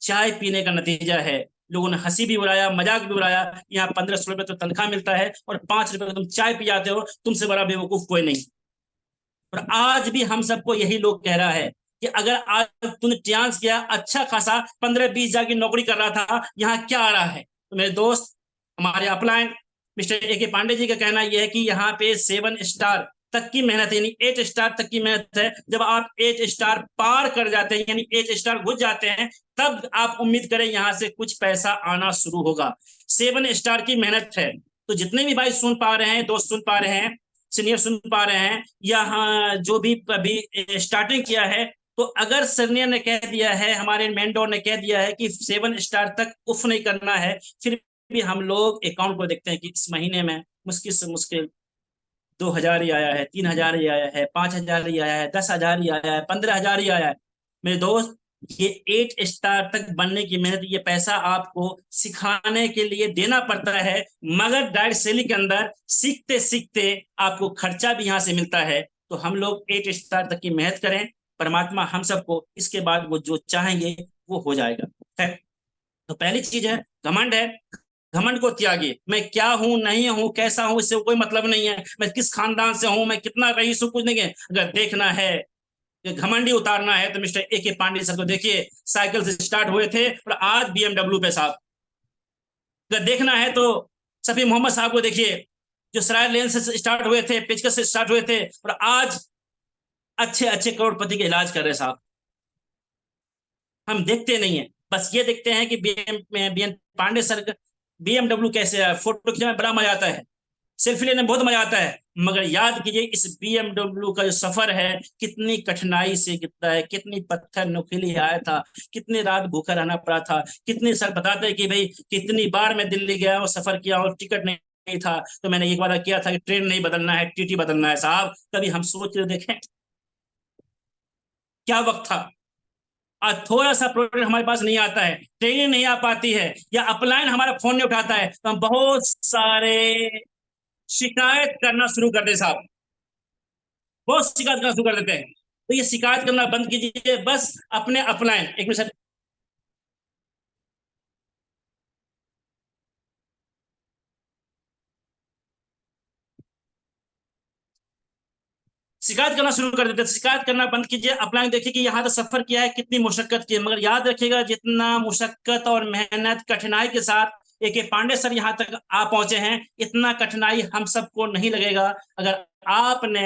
चाय पीने का नतीजा है। लोगों ने हंसी भी उड़ाया, मजाक भी उड़ाया। यहाँ 15-16 रुपए तो तनख्वाह मिलता है और 5 रुपए का तुम चाय पी जाते हो, तुमसे बड़ा बेवकूफ कोई नहीं। और आज भी हम सबको यही लोग कह रहा है कि अगर आज तूने चांस किया, अच्छा खासा 15-20 हजार की नौकरी कर रहा था, यहाँ क्या आ रहा है। तो मेरे दोस्त, हमारे अपलाइन मिस्टर ए के पांडे जी का कहना यह है कि यहाँ पे 7 स्टार तक की मेहनत है, यानी 8 स्टार तक की मेहनत है। जब आप 8 स्टार पार कर जाते हैं, यानी 8 स्टार घुस जाते हैं, तब आप उम्मीद करें यहाँ से कुछ पैसा आना शुरू होगा। 7 स्टार की मेहनत है। तो जितने भी भाई सुन पा रहे हैं, दोस्त सुन पा रहे हैं, सीनियर सुन पा रहे हैं, या हाँ जो भी अभी स्टार्टिंग किया है, तो अगर सीनियर ने कह दिया है, हमारे मेंटोर ने कह दिया है कि 7 स्टार तक उफ नहीं करना है, फिर भी हम लोग अकाउंट को देखते हैं कि इस महीने में मुश्किल से मुश्किल 2 हजार ही आया है, 3 हजार ही आया है, 5 हजार ही आया है, 10 हजार ही आया है, 15 हजार ही आया है। मेरे दोस्त, ये 8 स्टार तक बनने की मेहनत, ये पैसा आपको सिखाने के लिए देना पड़ता है, मगर डायरेक्ट सेलिंग के अंदर सीखते सीखते आपको खर्चा भी यहां से मिलता है। तो हम लोग 8 स्टार तक की मेहनत करें, परमात्मा हम सबको इसके बाद वो जो चाहेंगे वो हो जाएगा। है। तो पहली चीज है घमंड है। घमंड को त्यागिए। मैं क्या हूं, नहीं हूं, कैसा हूं, इससे कोई मतलब नहीं है। मैं किस खानदान से हूं, मैं कितना रईस हूं, कुछ नहीं है। अगर देखना है, घमंडी उतारना है, तो mister A K Pandey sir को देखिए। साइकिल से स्टार्ट हुए थे और आज BMW पे साहब। अगर देखना है तो सफी मोहम्मद साहब को देखिए, जो सराय लेन से स्टार्ट हुए थे, पेचकस से स्टार्ट हुए थे और आज अच्छे अच्छे करोड़पति के इलाज कर रहे साहब। हम देखते नहीं है, बस ये देखते हैं कि BM पांडे सर, BMW कैसे है, फोटो खींचने में बड़ा मजा आता है, सेल्फी लेने में बहुत मजा आता है, मगर याद कीजिए इस BMW का जो सफर है कितनी कठिनाई से कितना है, कितनी पत्थर नुकीली आया था, कितनी रात भूखा रहना पड़ा था, कितने सर बताते हैं कि भाई कितनी बार मैं दिल्ली गया और सफर किया और टिकट नहीं था, तो मैंने एक वादा किया था कि ट्रेन नहीं बदलना है, TT बदलना है साहब। कभी हम सोच रहे देखें क्या वक्त था। आज थोड़ा सा प्रोडक्ट हमारे पास नहीं आता है, ट्रेन नहीं आ पाती है, या अपलाइन हमारा फोन नहीं उठाता है, तो हम बहुत सारे शिकायत करना शुरू कर दे साहब। बहुत शिकायत करना शुरू कर देते हैं। तो ये शिकायत करना बंद कीजिए, बस अपने अपलाइन एक मिनट। शिकायत करना शुरू कर देते हैं, शिकायत करना बंद कीजिए, अपलाइन देखिए कि यहाँ तक सफर किया है, कितनी मुशक्कत की है, मगर याद रखिएगा जितना मुशक्कत और मेहनत कठिनाई के साथ AK पांडे सर यहाँ तक आ पहुंचे हैं, इतना कठिनाई हम सबको नहीं लगेगा अगर आपने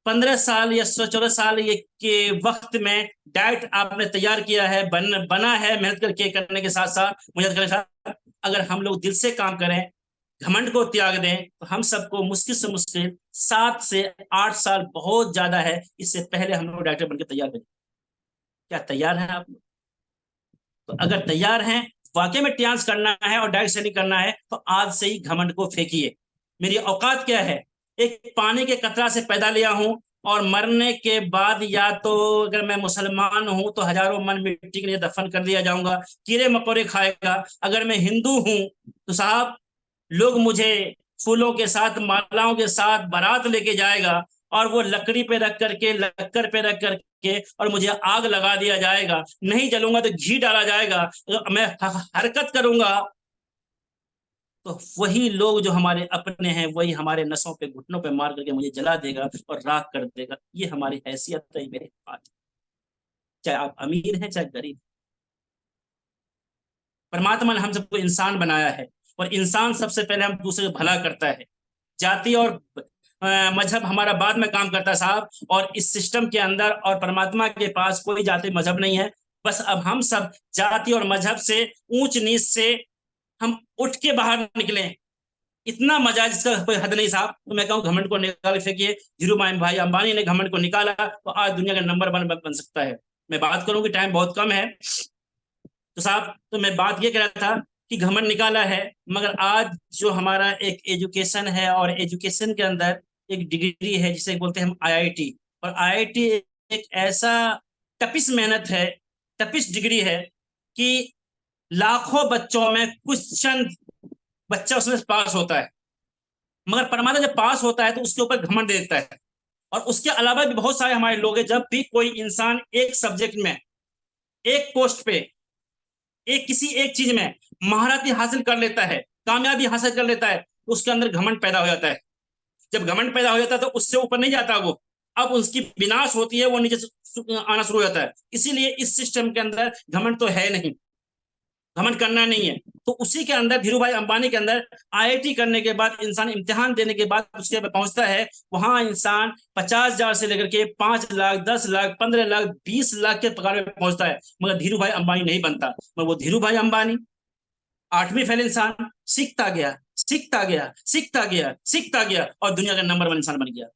15 साल या 14 साल ये के वक्त में डाइट आपने तैयार किया है, बना है, मेहनत करके करने के साथ साथ, मेहनत करने के साथ अगर हम लोग दिल से काम करें, घमंड को त्याग दें, तो हम सबको मुश्किल से मुश्किल 7 से 8 साल बहुत ज्यादा है, इससे पहले हम लोग डॉक्टर बनकर तैयार करें। क्या तैयार हैं आप? तो अगर तैयार हैं, वाकई में ट्रांस करना है और डायरेक्ट सेलिंग करना है, तो आज से ही घमंड को फेंकिए। मेरी औकात क्या है? एक पानी के कतरा से पैदा लिया हूं, और मरने के बाद या तो अगर मैं मुसलमान हूं तो हजारों मन मिट्टी के लिए दफन कर दिया जाऊंगा, कीड़े मकोड़े खाएगा। अगर मैं हिंदू हूं तो साहब लोग मुझे फूलों के साथ, मालाओं के साथ बारात लेके जाएगा, और वो लकड़ी पे रख करके, लक्कर पे रख करके, और मुझे आग लगा दिया जाएगा। नहीं जलूंगा तो घी डाला जाएगा, तो मैं हरकत करूंगा, तो वही लोग जो हमारे अपने हैं वही हमारे नसों पे, घुटनों पे मार करके मुझे जला देगा और राख कर देगा। ये हमारी हैसियत है, मेरे हाथ। चाहे आप अमीर हैं चाहे गरीब। परमात्मा ने हम सबको इंसान बनाया है, और इंसान सबसे पहले हम दूसरे को भला करता है। जाति और मजहब हमारा बाद में काम करता है साहब, और इस सिस्टम के अंदर और परमात्मा के पास कोई जाति मजहब नहीं है। बस अब हम सब जाति और मजहब से, ऊंच नीच से हम उठ के बाहर निकले। इतना मजा जिसका कोई हद नहीं साहब। तो मैं कहूँ घमंड को निकाल फेंकिए। धीरू भाई अंबानी ने घमंड को निकाला, तो आज दुनिया का नंबर 1 बन सकता है। मैं बात करूंगी, टाइम बहुत कम है तो साहब, तो मैं बात ये कह रहा था कि घमंड निकाला है, मगर आज जो हमारा एक एजुकेशन है, और एजुकेशन के अंदर एक डिग्री है जिसे बोलते हैं हम IIT। और IIT एक ऐसा टपिश मेहनत है, टपिश डिग्री है कि लाखों बच्चों में कुछ चंद बच्चा उसमें पास होता है, मगर परमात्मा जब पास होता है तो उसके ऊपर घमंड दे देता है। और उसके अलावा भी बहुत सारे हमारे लोग हैं, जब भी कोई इंसान एक सब्जेक्ट में, एक पोस्ट पे, एक किसी एक चीज में महारती हासिल कर लेता है, कामयाबी हासिल कर लेता है, तो उसके अंदर घमंड पैदा हो जाता है। जब घमंड पैदा हो जाता है तो उससे ऊपर नहीं जाता वो, अब उसकी विनाश होती है, वो नीचे आना शुरू हो जाता है। इसीलिए इस सिस्टम के अंदर घमंड तो है नहीं, घमंड करना नहीं है। तो उसी के अंदर धीरू भाई अंबानी के अंदर IIT करने के बाद, इंसान इम्तिहान देने के बाद उसके पहुंचता है, वहां इंसान 50,000 से लेकर के 5 लाख, 10 लाख, 15 लाख, 20 लाख के पगार में पहुंचता है, मगर धीरू भाई अंबानी नहीं बनता। मगर वो धीरू भाई अंबानी 8वीं फेल इंसान, सीखता गया, सीखता गया, सीखता गया, सीखता गया, और दुनिया का नंबर 1 इंसान बन गया।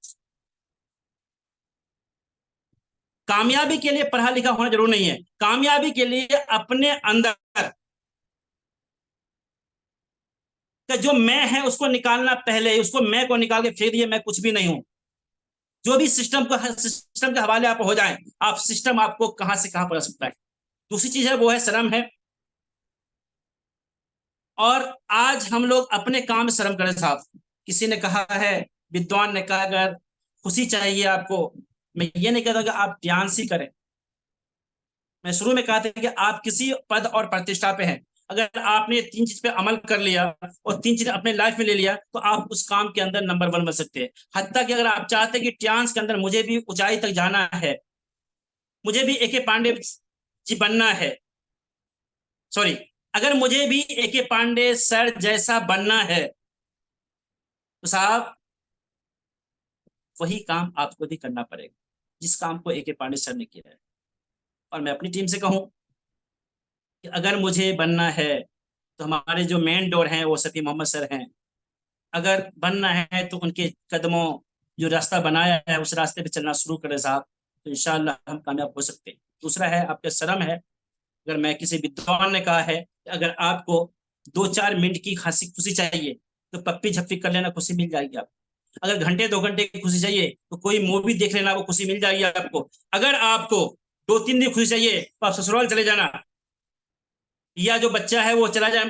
कामयाबी के लिए पढ़ा लिखा होना जरूर नहीं है, कामयाबी के लिए अपने अंदर का जो मैं है उसको निकालना, पहले उसको मैं को निकाल के फेंक दिए, मैं कुछ भी नहीं हूं। जो भी सिस्टम के हवाले आप हो जाएं, आप सिस्टम आपको कहां से कहां पहुंच सकता है। दूसरी चीज है वो है शर्म है। और आज हम लोग अपने काम में शर्म करें साहब। किसी ने कहा है, विद्वान ने कहा, अगर खुशी चाहिए आपको, मैं ये नहीं कहता कि आप डांस ही करें। मैं शुरू में कहा था कि आप किसी पद और प्रतिष्ठा पे हैं, अगर आपने तीन चीज पे अमल कर लिया और तीन चीज अपने लाइफ में ले लिया तो आप उस काम के अंदर नंबर वन बन सकते हैं। हत्ता कि अगर आप चाहते हैं कि डांस के अंदर मुझे भी ऊंचाई तक जाना है, मुझे भी ए के पांडे जी बनना है, सॉरी, अगर मुझे भी ए के पांडे सर जैसा बनना है तो साहब वही काम आपको भी करना पड़ेगा जिस काम को ए के पांडे सर ने किया है। और मैं अपनी टीम से कहूं कि अगर मुझे बनना है तो हमारे जो मेन डोर हैं वो सफी मोहम्मद सर हैं। अगर बनना है तो उनके कदमों जो रास्ता बनाया है उस रास्ते पे चलना शुरू करें साहब, तो इंशाल्लाह हम कामयाब हो सकते हैं। दूसरा है आपके शर्म है। अगर मैं किसी विद्वान ने कहा है कि अगर आपको 2-4 मिनट की हंसी खुशी चाहिए तो पप्पी झप्पी कर लेना, खुशी मिल जाएगी आपको। अगर घंटे 2 घंटे की खुशी चाहिए तो कोई मूवी देख लेना, वो खुशी मिल जाएगी आपको। अगर आपको 2-3 दिन खुशी चाहिए तो आप ससुराल चले जाना, या जो बच्चा है वो चला जाए,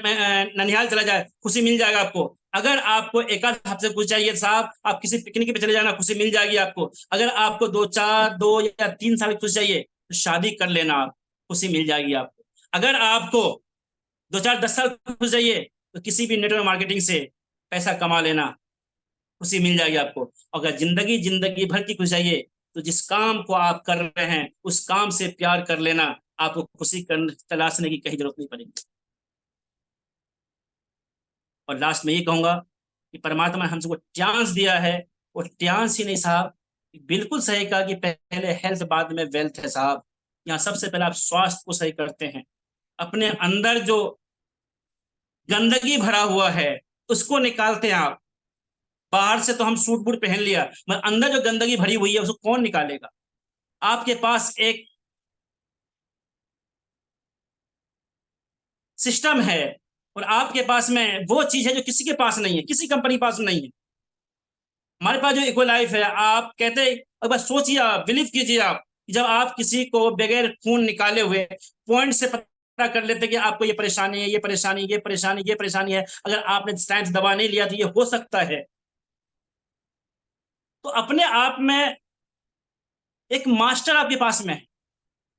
ननिहाल चला जाए, खुशी मिल जाएगा आपको। अगर आपको एक आध हफ्ते कुछ चाहिए साहब, आप किसी पिकनिक पे चले जाना, खुशी मिल जाएगी आपको। अगर आपको 2 या 3 साल की खुशी चाहिए तो शादी कर लेना, आप खुशी मिल जाएगी आपको। अगर आपको 2-4-10 साल की खुशी चाहिए तो किसी भी नेटवर्क मार्केटिंग से पैसा कमा लेना, खुशी मिल जाएगी आपको। अगर जिंदगी जिंदगी भर की खुशी चाहिए तो जिस काम को आप कर रहे हैं उस काम से प्यार कर लेना, आपको खुशी तलाशने की कहीं जरूरत नहीं पड़ेगी। और लास्ट में ये कहूंगा कि परमात्मा ने हम सबको चांस दिया है, वो चांस ही नहीं साहब, बिल्कुल सही कहा कि पहले हेल्थ बाद में वेल्थ है साहब। यहाँ सबसे पहले आप स्वास्थ्य को सही करते हैं, अपने अंदर जो गंदगी भरा हुआ है उसको निकालते हैं आप। बाहर से तो हम सूट बूट पहन लिया, मगर अंदर जो गंदगी भरी हुई है उसको कौन निकालेगा। आपके पास एक सिस्टम है और आपके पास में वो चीज है जो किसी के पास नहीं है, किसी कंपनी के पास नहीं है। हमारे पास जो इक्वल लाइफ है, आप कहते एक बार सोचिए, आप बिलीव कीजिए, आप जब आप किसी को बगैर खून निकाले हुए पॉइंट से पता कर लेते कि आपको ये परेशानी है, ये परेशानी, ये परेशानी, ये परेशानी है, अगर आपने साइंस दवा नहीं लिया तो ये हो सकता है। तो अपने आप में एक मास्टर आपके पास में है।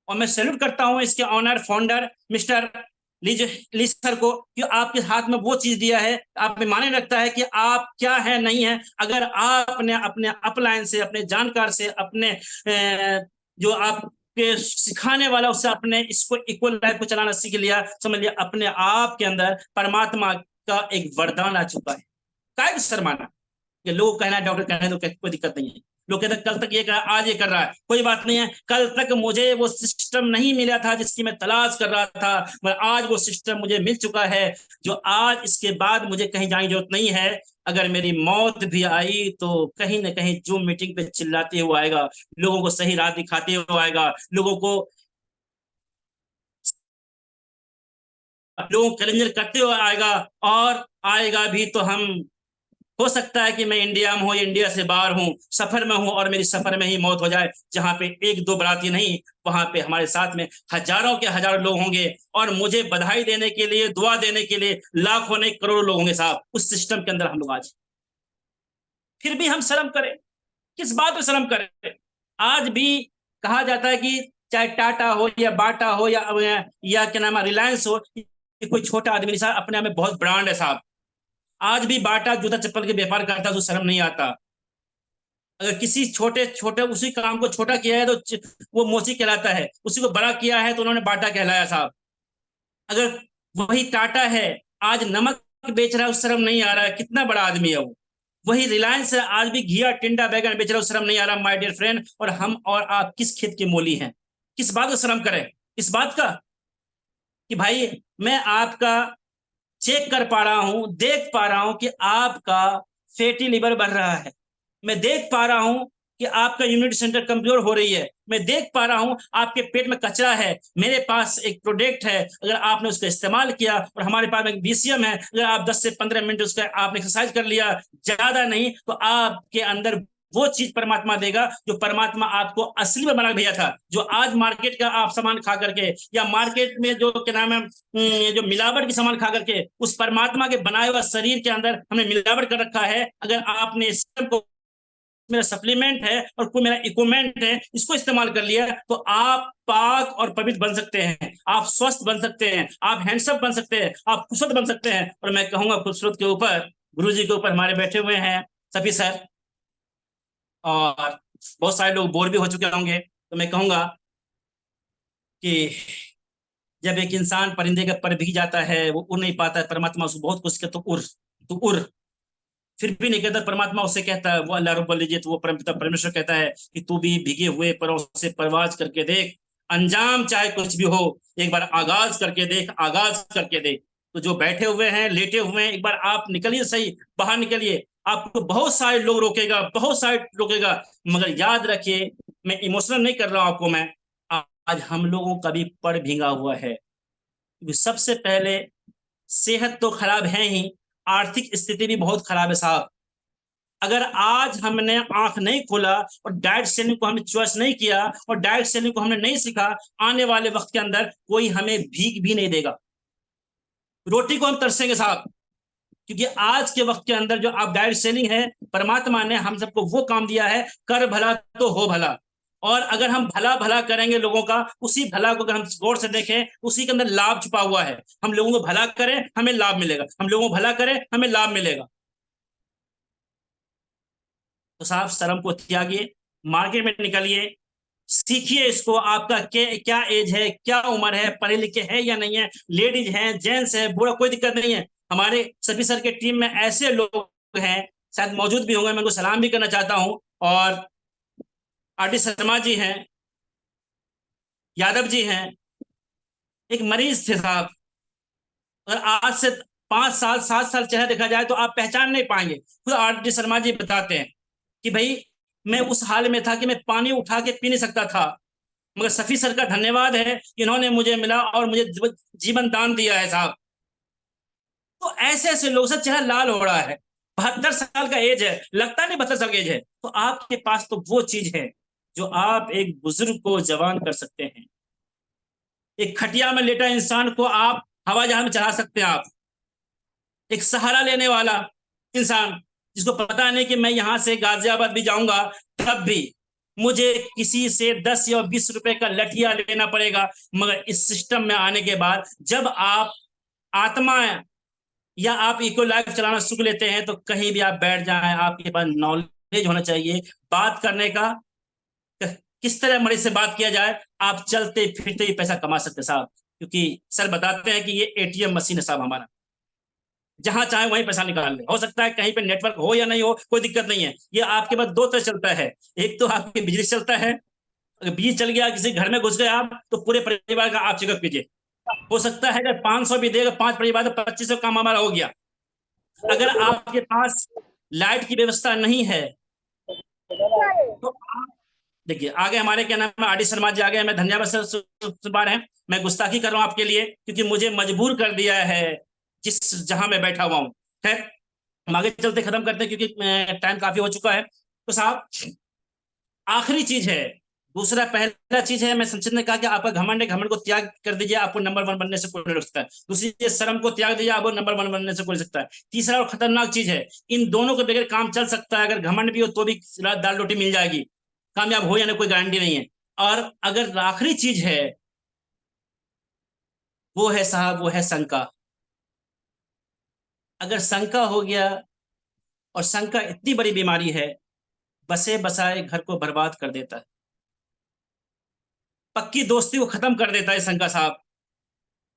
और मैं सैल्यूट करता हूं इसके ऑनर फाउंडर मिस्टर लीज लीज सर को, कि आपके हाथ में वो चीज दिया है, आप में माने रखता है कि आप क्या है नहीं है। अगर आपने अपने अपलाइन से, अपने जानकार से, अपने जो आपके सिखाने वाला उससे अपने इसको इक्वल लाइफ को चलाना सीख लिया, समझ लिया अपने आप के अंदर परमात्मा का एक वरदान आ चुका है। काय शर्माना, ये लोग कहना है डॉक्टर कहना है तो कोई दिक्कत नहीं है। लोग कहते हैं कल तक ये कर रहा है, आज ये कर रहा है, कोई बात नहीं है। कल तक मुझे वो सिस्टम नहीं मिला था जिसकी मैं तलाश कर रहा था, मगर आज वो सिस्टम मुझे मिल चुका है, जो आज इसके बाद मुझे कहीं जाने की जरूरत नहीं है। अगर मेरी मौत भी आई तो कहीं ना कहीं जूम मीटिंग पे चिल्लाते हुए आएगा, लोगों को सही राह दिखाते हुए आएगा, लोगों को कलेंजर करते हुए आएगा। और आएगा भी तो हम, हो सकता है कि मैं इंडिया में हूँ या इंडिया से बाहर हूँ, सफर में हूँ और मेरी सफर में ही मौत हो जाए, जहां पे एक दो बराती नहीं, वहां पे हमारे साथ में हजारों के हजारों लोग होंगे और मुझे बधाई देने के लिए, दुआ देने के लिए लाखों नहीं करोड़ों लोग होंगे साहब। उस सिस्टम के अंदर हम लोग आज फिर भी हम शर्म करें, किस बात पर शर्म करें। आज भी कहा जाता है कि चाहे टाटा हो या बाटा हो या क्या नाम है रिलायंस हो, कोई छोटा आदमी नहीं साहब, अपने आप में बहुत ब्रांड है साहब। आज भी बाटा जूता चप्पल के व्यापार करता है तो शर्म नहीं आता। अगर किसी छोटे छोटे उसी काम को छोटा किया है तो वो मोची कहलाता है, उसी को बड़ा किया है तो उन्होंने बाटा कहलाया साहब। अगर वही टाटा है, आज नमक बेच रहा है, उस शर्म नहीं आ रहा है, कितना बड़ा आदमी है वो। वही रिलायंस है, आज भी घिया टिंडा बैगन बेच रहा है, उस शर्म नहीं आ रहा। माय डियर फ्रेंड, और हम और आप किस खेत के मोली हैं, किस बात का शर्म करें। इस बात का कि भाई मैं आपका चेक कर पा रहा हूं, देख पा रहा हूं कि आपका फैटी लिवर बढ़ रहा है, मैं देख पा रहा हूं कि आपका इम्यूनिटी सेंटर कमजोर हो रही है, मैं देख पा रहा हूं आपके पेट में कचरा है। मेरे पास एक प्रोडक्ट है, अगर आपने उसका इस्तेमाल किया, और हमारे पास एक बीसीएम है, अगर आप 10 से 15 मिनट उसका आपने एक्सरसाइज कर लिया, ज्यादा नहीं, तो आपके अंदर वो चीज परमात्मा देगा जो परमात्मा आपको असली में बना के भेजा था। जो आज मार्केट का आप सामान खा करके या मार्केट में जो क्या नाम है जो मिलावट की सामान खा करके, उस परमात्मा के बनाए हुए शरीर के अंदर हमने मिलावट कर रखा है। अगर आपने सबको मेरा सप्लीमेंट है और कोई मेरा इक्विपमेंट है, इसको इस्तेमाल कर लिया, तो आप पाक और पवित्र बन सकते हैं, आप स्वस्थ बन सकते हैं, आप हैंडसम बन सकते हैं, आप खूबसूरत बन सकते हैं। और मैं कहूंगा खूबसूरत के ऊपर गुरु जी के ऊपर हमारे बैठे हुए हैं सभी सर, और बहुत सारे लोग बोर भी हो चुके होंगे। तो मैं कहूंगा कि जब एक इंसान परिंदे के पर भी जाता है, वो उड़ नहीं पाता है, परमात्मा उसको बहुत कुछ कहता, तो उड़, तो उड़, फिर भी नहीं कहता। परमात्मा उससे कहता है, वो अल्लाह रब्बुल इज्जत, वो परमपिता परमेश्वर कहता है कि तू भी भीगे हुए परों से परवाज करके देख, अंजाम चाहे कुछ भी हो, एक बार आगाज करके देख, आगाज करके देख। तो जो बैठे हुए हैं, लेटे हुए हैं, एक बार आप निकलिए, सही बाहर निकलिए। आपको बहुत सारे लोग रोकेगा, बहुत सारे रोकेगा, मगर याद रखिए, मैं इमोशनल नहीं कर रहा हूं आपको मैं, आज हम लोगों का भी पर भींगा हुआ है। क्योंकि सबसे पहले सेहत तो खराब है ही, आर्थिक स्थिति भी बहुत खराब है साहब। अगर आज हमने आंख नहीं खोला और डाइट सेलिंग को हमने चॉइस नहीं किया और डाइट सेलिंग को हमने नहीं सीखा, आने वाले वक्त के अंदर कोई हमें भीख भी नहीं देगा, रोटी को हम तरसेंगे साहब। क्योंकि आज के वक्त के अंदर जो आप डाइट सेलिंग है, परमात्मा ने हम सबको वो काम दिया है, कर भला तो हो भला। और अगर हम भला भला करेंगे लोगों का, उसी भला को अगर हम गौर से देखें, उसी के अंदर लाभ छुपा हुआ है। हम लोगों को भला करें, हमें लाभ मिलेगा, हम लोगों को भला करें, हमें लाभ मिलेगा। तो साहब शर्म को त्यागिए, मार्केट में निकलिए, सीखिए इसको। आपका क्या एज है, क्या उम्र है, पढ़े लिखे है या नहीं है, लेडीज है, जेंट्स है, बूढ़ा, कोई दिक्कत नहीं है। हमारे सभी सर के टीम में ऐसे लोग हैं, शायद मौजूद भी होंगे, मैं उनको सलाम भी करना चाहता हूँ। और आर डी शर्मा जी हैं, यादव जी हैं, एक मरीज थे साहब। अगर आज से 5 साल 7 साल चेहरा देखा जाए तो आप पहचान नहीं पाएंगे। खुद आर डी शर्मा जी बताते हैं कि भाई मैं उस हाल में था कि मैं पानी उठा के पी नहीं सकता था, मगर सफी सर का धन्यवाद है कि इन्होंने मुझे मिला और मुझे जीवन दान दिया है साहब। तो ऐसे ऐसे लोग, सब चेहरा लाल हो रहा है, 72 साल का एज है, लगता नहीं 72 साल का एज है। तो आपके पास तो वो चीज है जो आप एक बुजुर्ग को जवान कर सकते हैं। एक खटिया में लेटा इंसान को आप हवा जहाज में चढ़ा सकते हैं आप। एक सहारा लेने वाला इंसान, जिसको पता नहीं कि मैं यहां से गाजियाबाद भी जाऊंगा, तब भी मुझे किसी से 10 या 20 रुपए का लठिया लेना पड़ेगा। मगर इस सिस्टम में आने के बाद जब आप आत्मा या आप इको लाइफ चलाना सीख लेते हैं, तो कहीं भी आप बैठ जाएं, आपके पास नॉलेज होना चाहिए बात करने का, किस तरह मरीज से बात किया जाए। आप चलते फिरते ही पैसा कमा सकते साहब, क्योंकि सर बताते हैं कि ये एटीएम मशीन है साहब हमारा, जहां चाहे वहीं पैसा निकाल ले। हो सकता है कहीं पे नेटवर्क हो या नहीं हो, कोई दिक्कत नहीं है। ये आपके पास दो तरह चलता है, एक तो आपकी बिजली चलता है, अगर बिजली चल गया, किसी घर में घुस गए आप, तो पूरे परिवार का आप चेकअप कीजिए। हो सकता है अगर 500 भी देगा 5 परिवार, तो 2500 काम हमारा हो गया। अगर आपके पास लाइट की व्यवस्था नहीं है, तो आप देखिए आगे हमारे क्या नाम है, आर डी शर्मा जी आ गए। मैं धन्यवाद सर बार है, मैं गुस्ताखी कर रहा हूं आपके लिए, क्योंकि मुझे मजबूर कर दिया है जिस जहां मैं बैठा हुआ हूं। खैर हम आगे चलते खत्म करते हैं, क्योंकि टाइम काफी हो चुका है। तो साहब आखिरी चीज है, दूसरा पहला चीज है, मैं संचित ने कहा कि आपका घमंड है, घमंड को त्याग कर दीजिए, आपको नंबर 1 बनने से कोई नहीं रोक सकता है। दूसरी चीज, शर्म को त्याग दीजिए, आपको नंबर 1 बनने से कोई नहीं सकता है। तीसरा और खतरनाक चीज है, इन दोनों के बगैर काम चल सकता है, अगर घमंड भी हो तो भी दाल रोटी मिल जाएगी, कामयाब हो या नहीं कोई गारंटी नहीं है। और अगर आखिरी चीज है, वो है साहब, वो है शंका। अगर शंका हो गया, और शंका इतनी बड़ी बीमारी है, बसे बसाए घर को बर्बाद कर देता है, पक्की दोस्ती को खत्म कर देता है शंका साहब।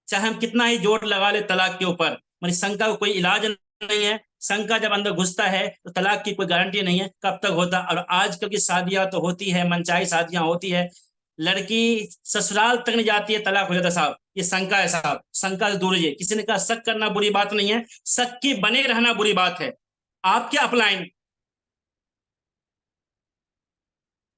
चाहे हम कितना ही जोर लगा ले तलाक के ऊपर, मेरी शंका को कोई इलाज नहीं है। शंका जब अंदर घुसता है तो तलाक की कोई गारंटी नहीं है कब तक होता। और आजकल की शादियां तो होती है, मनचाही शादियां होती है, लड़की ससुराल तक नहीं जाती है, तलाक हो जाता है साहब। ये शंका है साहब, शंका से दूर रहिए। किसी ने कहा शक करना बुरी बात नहीं है, शक की बने रहना बुरी बात है। आपके अपलाइन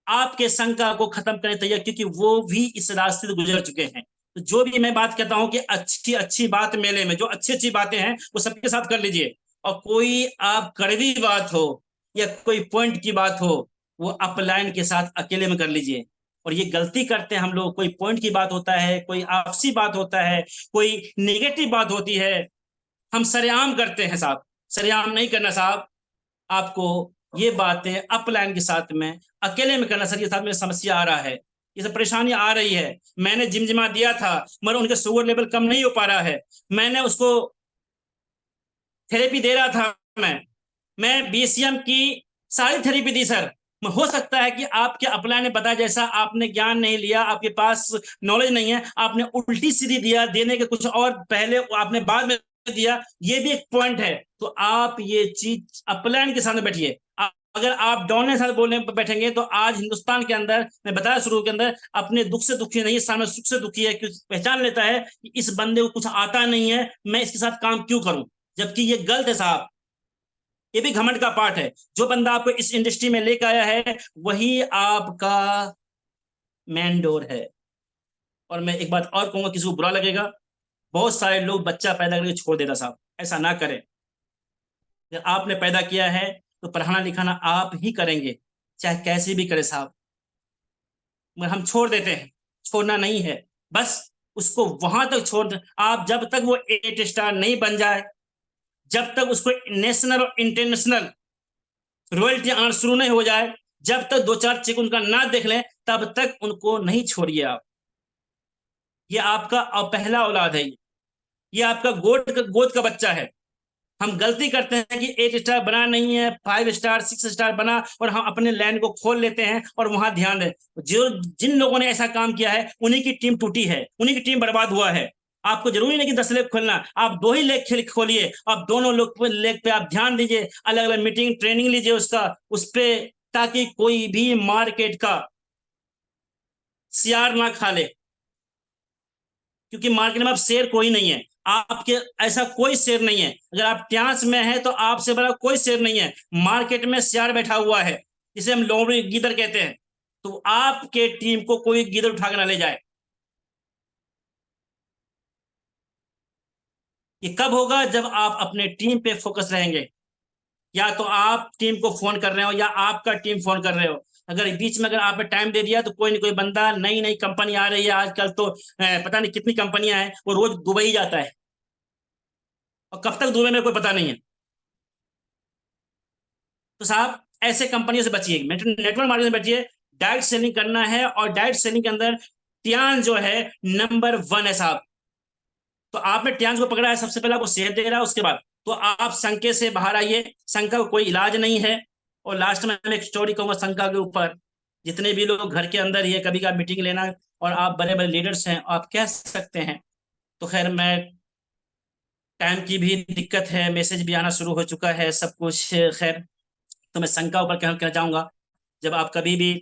आपके शंका को खत्म करने तैयार, क्योंकि वो भी इस रास्ते से गुजर चुके हैं। तो जो भी मैं बात कहता हूं कि अच्छी अच्छी बात मेले में जो अच्छी अच्छी बातें हैं वो सबके साथ कर लीजिए, और कोई आप कड़वी बात हो या कोई पॉइंट की बात हो, वो अपलाइन के साथ अकेले में कर लीजिए। और ये गलती करते हैं हम लोग, कोई पॉइंट की बात होता है, कोई आपसी बात होता है, कोई नेगेटिव बात होती है, हम सरेआम करते हैं साहब। सरेआम नहीं करना साहब, आपको ये बातें अपलाइन के साथ में अकेले में करना। सर ये साथ में समस्या आ रहा है, ये सब परेशानी आ रही है, मैंने जिम जिमा दिया था मगर उनके शुगर लेवल कम नहीं हो पा रहा है, मैंने उसको थेरेपी दे रहा था, मैं बीसीएम की सारी थेरेपी दी सर। हो सकता है कि आपके अपलाइन ने बताया जैसा आपने ज्ञान नहीं लिया, आपके पास नॉलेज नहीं है, आपने उल्टी सीधी दिया, देने के कुछ और पहले आपने बाद में दिया, ये भी एक पॉइंट है। तो आप ये चीज अपलाइन के सामने बैठिए। अगर आप डाउन के साथ बोलने पर बैठेंगे तो आज हिंदुस्तान के अंदर, मैं बताया शुरू के अंदर, अपने दुख से दुखी नहीं, सामने सुख से दुखी है, क्योंकि पहचान लेता है कि इस बंदे को कुछ आता नहीं है, मैं इसके साथ काम क्यों करूं, जबकि ये गलत है साहब। ये भी घमंड का पार्ट है। जो बंदा आपको इस इंडस्ट्री में लेकर आया है वही आपका मैंडोर है। और मैं एक बात और कहूंगा, किसी को बुरा लगेगा, बहुत सारे लोग बच्चा पैदा करके छोड़ देता साहब, ऐसा ना करें। जब आपने पैदा किया है तो पढ़ाना लिखाना आप ही करेंगे, चाहे कैसे भी करे साहब। मगर हम छोड़ देते हैं, छोड़ना नहीं है, बस उसको वहां तक छोड़ दें। आप जब तक वो 8 स्टार नहीं बन जाए, जब तक उसको नेशनल और इंटरनेशनल रॉयल्टी आना शुरू नहीं हो जाए, जब तक दो चार चेक उनका ना देख लें, तब तक उनको नहीं छोड़िए आप। ये आपका पहला औलाद है, ये आपका गोद का बच्चा है। हम गलती करते हैं कि 8 स्टार बना नहीं है, 5 स्टार 6 स्टार बना, और हम अपने लैंड को खोल लेते हैं और वहां ध्यान दें। जो जिन लोगों ने ऐसा काम किया है उन्हीं की टीम टूटी है, उन्हीं की टीम बर्बाद हुआ है। आपको जरूरी नहीं कि 10 लेग खोलना, आप 2 ही लेग खेल खोलिए, आप दोनों लोग लेग पे आप ध्यान दीजिए, अलग अलग मीटिंग ट्रेनिंग लीजिए उसका, उस पे, ताकि कोई भी मार्केट का शेयर ना खा ले। क्योंकि मार्केट में अब शेर कोई नहीं है आपके, ऐसा कोई शेर नहीं है। अगर आप ट्यांस में है तो आपसे बड़ा कोई शेर नहीं है, मार्केट में शेर बैठा हुआ है, जिसे हम लोमड़ी गीदड़ कहते हैं। तो आपके टीम को कोई गीदड़ उठा के ना ले जाए। ये कब होगा? जब आप अपने टीम पे फोकस रहेंगे। या तो आप टीम को फोन कर रहे हो या आपका टीम फोन कर रहे हो। अगर बीच में अगर आपने टाइम दे दिया तो कोई ना कोई बंदा, नई नई कंपनी आ रही है आजकल तो, पता नहीं कितनी कंपनियां हैं, वो रोज दुबई जाता है, और कब तक दुबई में कोई पता नहीं है। तो साहब ऐसे कंपनियों से बचिए, नेटवर्क मार्केटिंग से बचिए। डायरेक्ट सेलिंग करना है, और डायरेक्ट सेलिंग के अंदर टियान जो है नंबर 1 है साहब। तो आपने टियान को पकड़ा है, सबसे पहले आपको शेयर दे रहा है, उसके बाद तो आप शंके से बाहर आइए, शंका का कोई इलाज नहीं है। और लास्ट में मैं एक स्टोरी कहूंगा शंका के ऊपर। जितने भी लोग घर के अंदर ही है, कभी का मीटिंग लेना, और आप बड़े बड़े लीडर्स हैं, आप कह सकते हैं। तो खैर, मैं, टाइम की भी दिक्कत है, मैसेज भी आना शुरू हो चुका है, सब कुछ खैर। तो मैं शंका ऊपर कहना चाहूंगा, जब आप कभी भी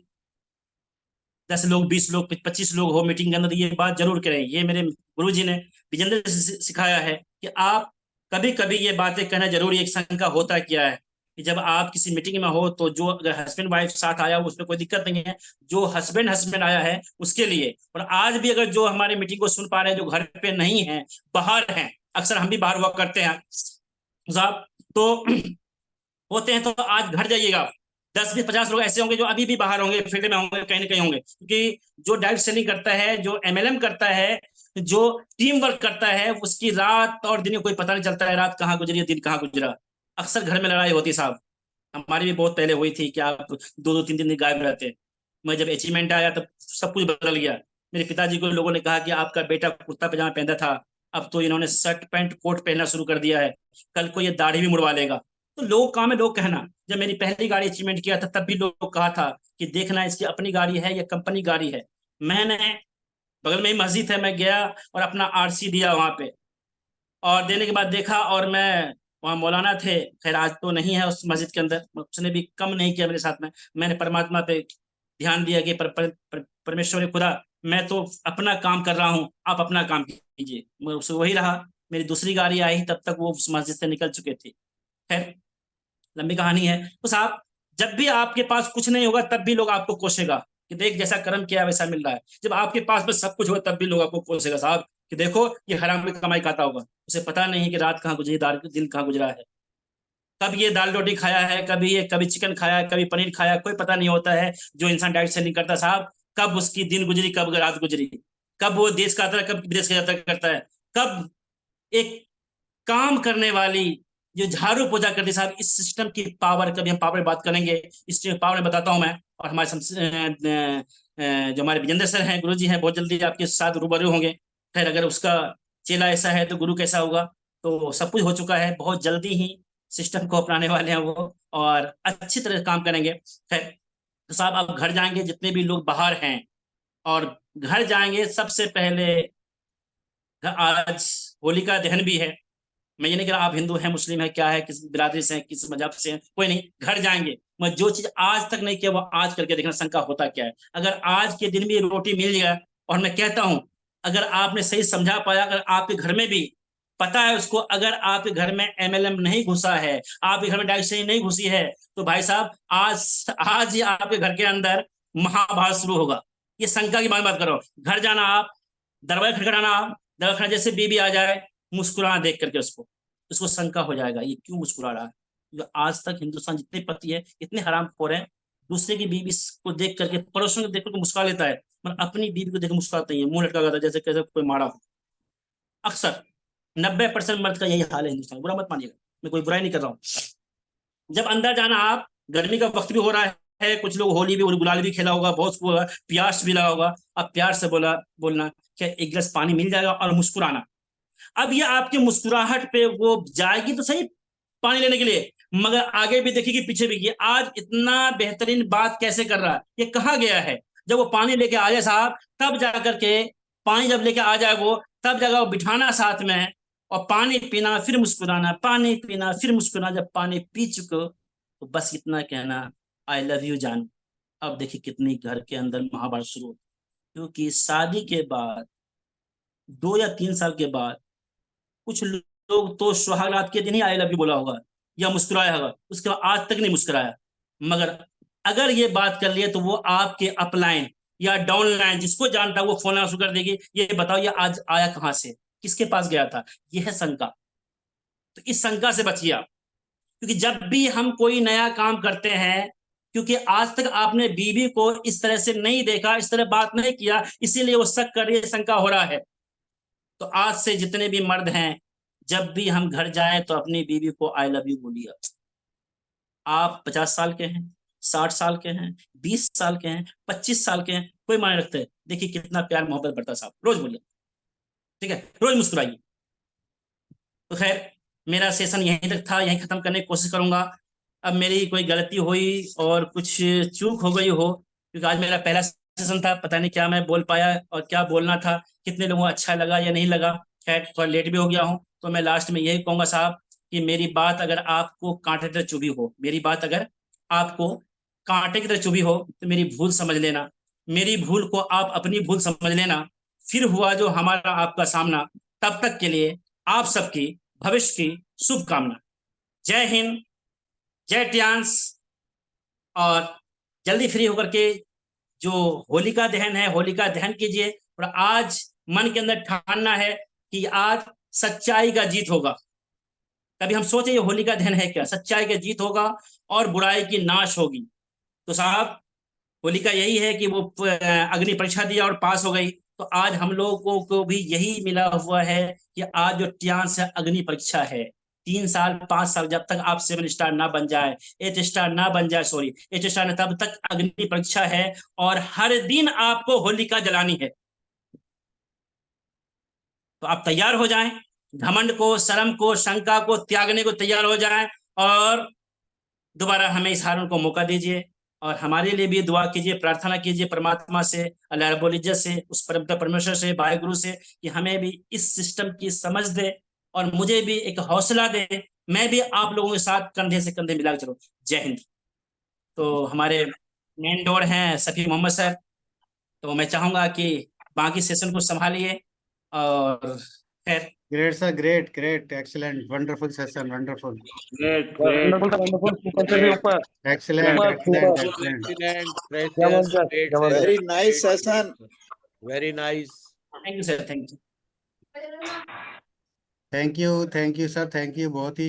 10 लोग, 20 लोग, 25 लोग हो मीटिंग के अंदर, तो ये बात जरूर करें। ये मेरे गुरु जी ने विजेंद्र से सिखाया है कि आप कभी कभी ये बातें कहना जरूरी है। एक शंका होता क्या है कि जब आप किसी मीटिंग में हो तो जो अगर हस्बैंड वाइफ साथ आया हो उसमें कोई दिक्कत नहीं है, जो हस्बैंड हस्बैंड आया है उसके लिए। और आज भी अगर जो हमारे मीटिंग को सुन पा रहे हैं, जो घर पे नहीं है, बाहर हैं, अक्सर हम भी बाहर हुआ करते हैं साहब, तो होते हैं, तो आज घर जाइएगा। 10 20 50 लोग ऐसे होंगे जो अभी भी बाहर होंगे, फील्ड में होंगे, कहीं ना कहीं होंगे, क्योंकि जो डायरेक्ट सेलिंग करता है, जो एमएलएम करता है, जो टीम वर्क करता है, उसकी रात और दिन में कोई पता नहीं चलता है, रात कहाँ गुजरी है, दिन कहाँ गुजरा। अक्सर घर में लड़ाई होती है साहब। हमारी भी बहुत पहले हुई थी कि आप 2 2 3 3 दिन गायब रहते। मैं जब अचीवमेंट आया तब सब कुछ बदल गया। मेरे पिताजी को लोगों ने कहा कि आपका बेटा कुर्ता पजामा पहनता था, अब तो इन्होंने शर्ट पैंट कोट पहनना शुरू कर दिया है, कल को ये दाढ़ी भी मुड़वा लेगा। तो लोग काम है, लोग कहना। जब मेरी पहली गाड़ी अचीवमेंट किया था तब भी लोग कहा था कि देखना इसकी अपनी गाड़ी है या कंपनी गाड़ी है। मैंने, बगल में ही मस्जिद है, मैं गया और अपना आरसी दिया वहां पे, और देने के बाद देखा, और मैं, वहाँ मौलाना थे, खैर आज तो नहीं है उस मस्जिद के अंदर, उसने भी कम नहीं किया मेरे साथ में। मैंने परमात्मा पे ध्यान दिया कि परमेश्वर खुदा, मैं तो अपना काम कर रहा हूँ, आप अपना काम कीजिए। मैं उससे वही रहा। मेरी दूसरी गाड़ी आई तब तक वो उस मस्जिद से निकल चुके थे। खैर, लंबी कहानी है। तो साहब, जब भी आपके पास कुछ नहीं होगा तब भी लोग आपको कोसेगा कि देख जैसा कर्म किया वैसा मिल रहा है। जब आपके पास में सब कुछ होगा तब भी लोग आपको कोसेगा साहब कि देखो ये हराम की कमाई खाता होगा, उसे पता नहीं कि रात कहाँ गुजरी, दिन कहाँ गुजरा है। कब ये दाल रोटी खाया है, कभी चिकन खाया है, कभी पनीर खाया है, कोई पता नहीं होता है। जो इंसान डाइट से नहीं करता साहब, कब उसकी दिन गुजरी, कब रात गुजरी, कब वो देश का आता है, कब विदेश का यात्रा करता है, कब एक काम करने वाली जो झाड़ू पूजा करती है साहब। इस सिस्टम की पावर, कभी हम पावर बात करेंगे, इस पावर में बताता हूं मैं। और हमारे जो हमारे विजेंद्र सर हैं, गुरु जी हैं, बहुत जल्दी आपके साथ रूबरू होंगे। खैर, अगर उसका चेला ऐसा है तो गुरु कैसा होगा। तो सब कुछ हो चुका है, बहुत जल्दी ही सिस्टम को अपनाने वाले हैं वो, और अच्छी तरह काम करेंगे। खैर, तो साहब आप घर जाएंगे, जितने भी लोग बाहर हैं, और घर जाएंगे सबसे पहले, आज होलिका दहन भी है। मैं ये नहीं कह रहा आप हिंदू हैं, मुस्लिम है, क्या है, किस बिरादरी से हैं, किस मजहब से हैं, कोई नहीं, घर जाएंगे। मैं जो चीज आज तक नहीं किया वो आज करके देखना, शंका होता क्या है। अगर आज के दिन भी रोटी मिल गया, और मैं कहता हूं, अगर आपने सही समझा पाया, अगर आपके घर में भी पता है उसको, अगर आपके घर में एमएलएम नहीं घुसा है, आपके घर में डायरेक्शन नहीं घुसी है, तो भाई साहब आज आज ही आपके घर के अंदर महाभारत शुरू होगा। ये शंका की बात करो। घर जाना आप, दरवाजा खटखटाना आप, दरवाजा जैसे बीबी आ जाए, मुस्कुराना देख करके उसको, उसको शंका हो जाएगा ये क्यों मुस्कुरा रहा है। जो आज तक हिंदुस्तान जितने पति है, इतने हरामखोर हैं, दूसरे की बीवी को देख करके, पड़ोसियों को देख करके मुस्कुरा लेता है, मगर अपनी बीवी को देख मुस्कुराता नहीं है, मुंह लटका था जैसे कैसे कोई मारा हो। अक्सर 90% मर्द का यही हाल है हिंदुस्तान, बुरा मत मानिएगा, मैं कोई बुराई नहीं कर रहा हूँ। जब अंदर जाना आप, गर्मी का वक्त भी हो रहा है, कुछ लोग होली भी और गुलाल भी खेला होगा, बहुत प्यास भी लगा होगा। अब प्यार से बोलना क्या एक गिलास पानी मिल जाएगा, और मुस्कुराना। अब ये आपकी मुस्कुराहट पे वो जाएगी तो सही पानी लेने के लिए, मगर आगे भी देखेगी, पीछे भी। ये आज इतना बेहतरीन बात कैसे कर रहा है, ये कहाँ गया है। जब वो पानी लेके आ जाए साहब, तब जाकर के, पानी जब लेके आ जाए वो, तब जगह वो बिठाना साथ में, और पानी पीना, फिर मुस्कुराना, पानी पीना, फिर मुस्कुराना। जब पानी पी चुको तो बस इतना कहना, आई लव यू जान। अब देखिए कितनी घर के अंदर महाभारत शुरू होती है। क्योंकि शादी के बाद 2 या 3 साल के बाद कुछ लोग तो सुहागरात के दिन ही आई लव यू बोला होगा, या मुस्कुराया होगा, उसके बाद आज तक नहीं मुस्कुराया। मगर अगर ये बात कर लिए तो वो आपके अपलाइन या डाउनलाइन, जिसको जानता है वो फोन शुरू कर देगी, ये बताओ ये आज आया कहां से, किसके पास गया था। ये है शंका। तो इस शंका से बचिए आप। क्योंकि जब भी हम कोई नया काम करते हैं, क्योंकि आज तक आपने बीवी को इस तरह से नहीं देखा, इस तरह बात नहीं किया, इसीलिए वो शक कर रही है, शंका हो रहा है। तो आज से जितने भी मर्द हैं, जब भी हम घर जाएं तो अपनी बीवी को आई लव यू बोलिए। आप 50 साल के हैं, 60 साल के हैं, 20 साल के हैं, 25 साल के हैं, कोई मायने रखते हैं। देखिए कितना प्यार मोहब्बत बढ़ता है साहब, रोज बोलिए, ठीक है, रोज मुस्कुराइए। तो खैर, मेरा सेशन यहीं तक था, यहीं खत्म करने की कोशिश करूंगा। अब मेरी कोई गलती हुई और कुछ चूक हो गई हो, क्योंकि आज मेरा पहला सेशन था, पता नहीं क्या मैं बोल पाया और क्या बोलना था, कितने लोगों को अच्छा लगा या नहीं लगा। खैर, थोड़ा लेट भी हो गया हूँ, तो मैं लास्ट में यही कहूंगा साहब, कि मेरी बात अगर आपको कांटे की तरह चुभी हो, मेरी बात अगर आपको कांटे की तरह चुभी हो, तो मेरी भूल समझ लेना, मेरी भूल को आप अपनी भूल समझ लेना। फिर हुआ जो हमारा आपका सामना, तब तक के लिए आप सबकी भविष्य की शुभकामना। जय हिंद, जय टियांस। और जल्दी फ्री होकर के जो होलिका दहन है, होलिका दहन कीजिए। और आज मन के अंदर ठानना है कि आज सच्चाई का जीत होगा। कभी हम सोचे ये होलिका दहन है क्या, सच्चाई का जीत होगा और बुराई की नाश होगी। तो साहब, होलिका यही है कि वो अग्नि परीक्षा दिया और पास हो गई। तो आज हम लोगों को भी यही मिला हुआ है कि आज जो टियांस है, अग्नि परीक्षा है। 3 साल 5 साल जब तक आप 7 स्टार ना बन जाए, 8 स्टार ना बन जाए, सॉरी 8 स्टार, तब तक अग्नि परीक्षा है। और हर दिन आपको होलिका जलानी है। तो आप तैयार हो जाएं, घमंड को, शर्म को, शंका को त्यागने को तैयार हो जाएं, और दोबारा हमें इस हारून को मौका दीजिए। और हमारे लिए भी दुआ कीजिए, प्रार्थना कीजिए परमात्मा से, अल्लाह रब्बुल इज्जत से, उस परमेश्वर से, भाई गुरु से, कि हमें भी इस सिस्टम की समझ दे, और मुझे भी एक हौसला दे। मैं भी आप लोगों के साथ कंधे से कंधे मिला चलो। जय हिंद। तो हमारे मेन डोर हैं सफी मोहम्मद सर, तो मैं चाहूंगा कि बाकी सेशन को संभालिए। और खैर, Great, sir. Great, great, excellent, wonderful session, wonderful. Great great wonderful था, वंडरफul, ऊपर से भी ग्रेट ऊपर, Excellent, ऊपर excellent, ऊपर, excellent. Excellent, precious, जबरदस्त great जबरदस्त। session. Very nice Great session. Very nice. Thank you sir, thank you. Thank you, sir. Thank you. बहुत ही